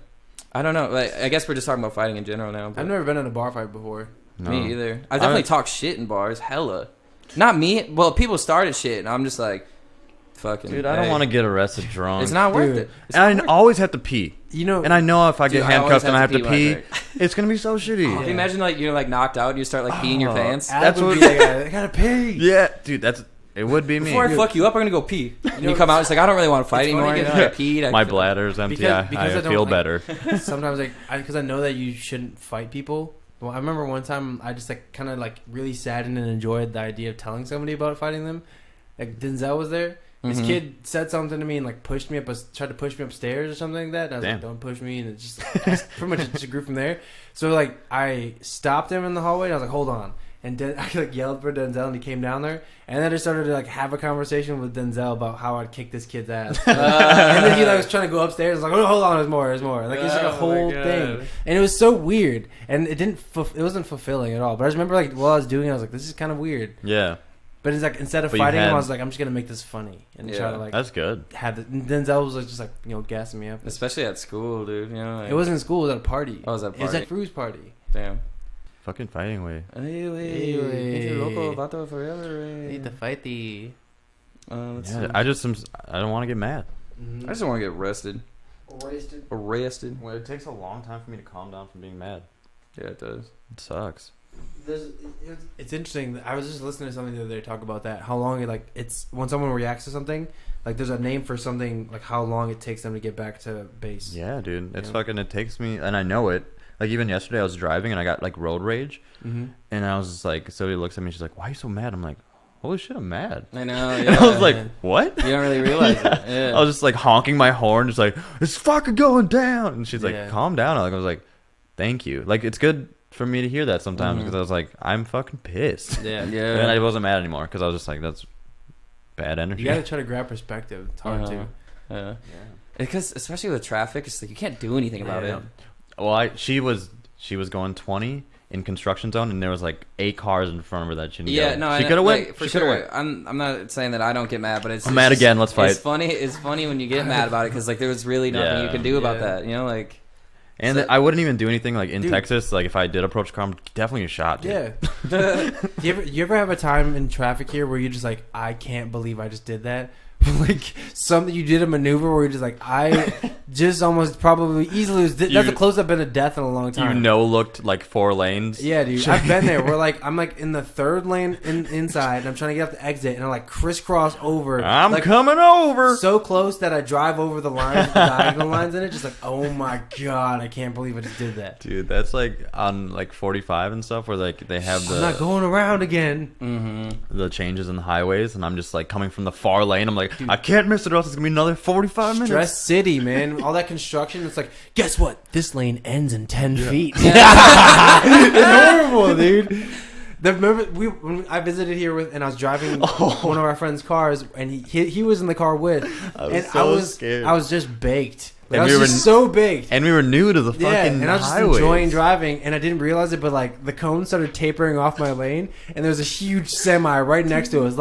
I don't know. Like, I guess we're just talking about fighting in general now. But I've never been in a bar fight before. No. me either. I definitely talk shit in bars, hella. Not me. Well, people started shit, and I'm just like, fucking. Dude, I don't want to get arrested drunk. It's not worth Dude. it. It's And not I worth always have to pee. You know, And I know if I Dude, get I always handcuffed and I have to when I pee, drink. it's going to be so shitty. Can you imagine like you're like knocked out and you start like peeing your Oh, pants? Adam That's would what- be the guy, I gotta pee. Yeah, dude, it would be me. Before I fuck you up, I'm gonna go pee. And you come out, it's like I don't really want to fight it's anymore. funny You know, because- I peed. My bladder's empty. Because I I don't feel like- better. Sometimes like because I know that you shouldn't fight people. Well, I remember one time I just like kind of like really saddened and enjoyed the idea of telling somebody about fighting them. Like Denzel was there. This Mhm. kid said something to me and like pushed me up, tried to push me upstairs or something like that. And I was Damn. like, "Don't push me!" And it just pretty much it just grew from there. So like I stopped him in the hallway. And I was like, "Hold on!" And I like yelled for Denzel, and he came down there. And then I just started to like have a conversation with Denzel about how I'd kick this kid's ass. And then he like was trying to go upstairs. I was like, "Oh, hold on, there's more, there's more." Like it's like a whole thing, and it was so weird, and it wasn't fulfilling at all. But I just remember like while I was doing it, I was like, "This is kind of weird." Yeah, But it's like instead of But you fighting him, had- I was like, I'm just gonna make this funny and try Yeah. to like that's good. have it. And Denzel was like just like gassing me up. Especially at school, dude. You know, like, It wasn't in school; it was at a party. Oh, it was at a It was party. at Fru's party. damn. Fucking fighting way. Anyway, loco vato forever. fighty. Let's Yeah, see. I don't want to get mad. I just don't want to get arrested. Arrested. Well, it takes a long time for me to calm down from being mad. Yeah, it does. It sucks. It's interesting. I was just listening to something the other day talk about that. How long it's when someone reacts to something. Like there's a name for something. Like how long it takes them to get back to base. Yeah, dude. It's Yeah. fucking. It takes me, and I know it. Like even yesterday, I was driving and I got like road rage, Mm-hmm. and I was just like, Sylvia looks at me, she's like, "Why are you so mad?" I'm like, "Holy shit, I'm mad." I know. And Yeah. I was like, "What?" you don't really realize it. Yeah. I was just like honking my horn, just like, "It's fucking going down," and she's like, Yeah. "Calm down." I was like, "Thank you." Like it's good for me to hear that sometimes Mhm. because I was like, "I'm fucking pissed," Yeah. Yeah. and I wasn't mad anymore because I was just like, "That's bad energy." You gotta try to grab perspective. It's hard Uh-huh. to. Yeah. Because especially with traffic, it's like you can't do anything about Yeah. it. Well, she was going 20 in construction zone, and there was like 8 cars in front of her that she didn't Yeah, go. no, she could have went. like, for She could have sure. went. I'm not saying that I don't get mad, but it's I'm it's mad just- again. Let's fight. It's funny. It's funny when you get mad about it because like there was really nothing Yeah. you can do about Yeah. that. You know, like And So- I wouldn't even do anything like in Dude. Texas. Like if I did approach a car, I'm definitely get shot. Dude. Yeah. you ever have a time in traffic here where you're just like, I can't believe I just did that? Like something you did a maneuver where you're just like, I just almost probably easily was. That's the closest I've been to death in a long time. Looked like 4 lanes. Yeah, dude. I've been there. Where like I'm like in the 3rd lane inside, and I'm trying to get up the exit, and I like crisscross over. I'm like, coming over. so close that I drive over the lines, with the diagonal lines in it. Just like, oh my god, I can't believe I just did that. Dude, that's like on like 45 and stuff where like they have I'm not the going around again. the changes in the highways, and I'm just like coming from the far lane. I'm like, I can't miss it, or else it's gonna be another 45 minutes. Stress City, man. All that construction. It's like, guess what? This lane ends in 10 feet. It's horrible, dude. Remember when I visited here and I was driving one of our friends' cars, and he was in the car with, and so I was scared. I was just baked. Like, And I was we were just so baked. And we were new to the fucking Yeah, and I was just highways. enjoying driving, and I didn't realize it, but like the cone started tapering off my lane, and there was a huge semi right next to us.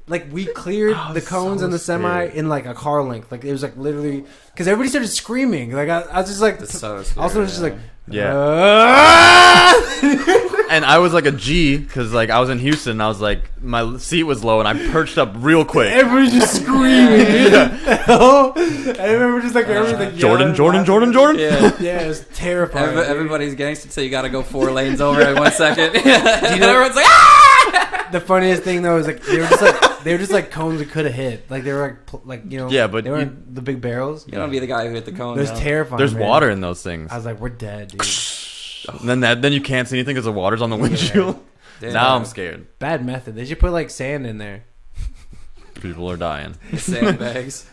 Like we cleared the cones so and the semi scared. in like a car length. Like it was like literally because everybody started screaming. Like I was just like, That's so also it was just scary, like, And I was like a G because like I was in Houston. And I was like my seat was low, and I perched up real quick. everybody's just screaming. Dude. I remember just like everything. Jordan. Yeah. Yeah, it was terrifying. dude. Everybody's gangster, so you got to go 4 lanes over in 1 second. Everyone's like, ah! The funniest thing though is like they were just like cones that could have hit. Like they were like Yeah, but they were the big barrels. You don't be the guy who hit the cone. It was no. terrifying. There's man. water in those things. I was like, we're dead, dude. And then you can't see anything because the water's on the windshield. Damn. Now I'm scared. Bad method. They should put like sand in there. People are dying. Sandbags.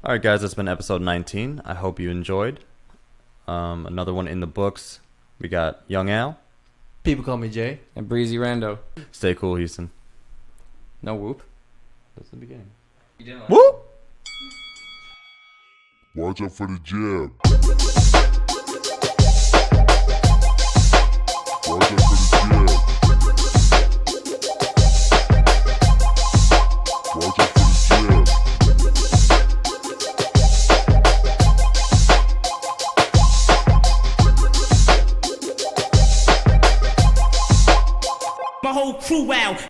All right, guys, that's been episode 19. I hope you enjoyed. Another one in the books. We got Young Al. People call me Jay. And Breezy Rando. Stay cool, Houston. No whoop. That's the beginning. You didn't like Woo! Watch out for the jab. Watch out for the jab. Watch out for the jab. My whole crew out.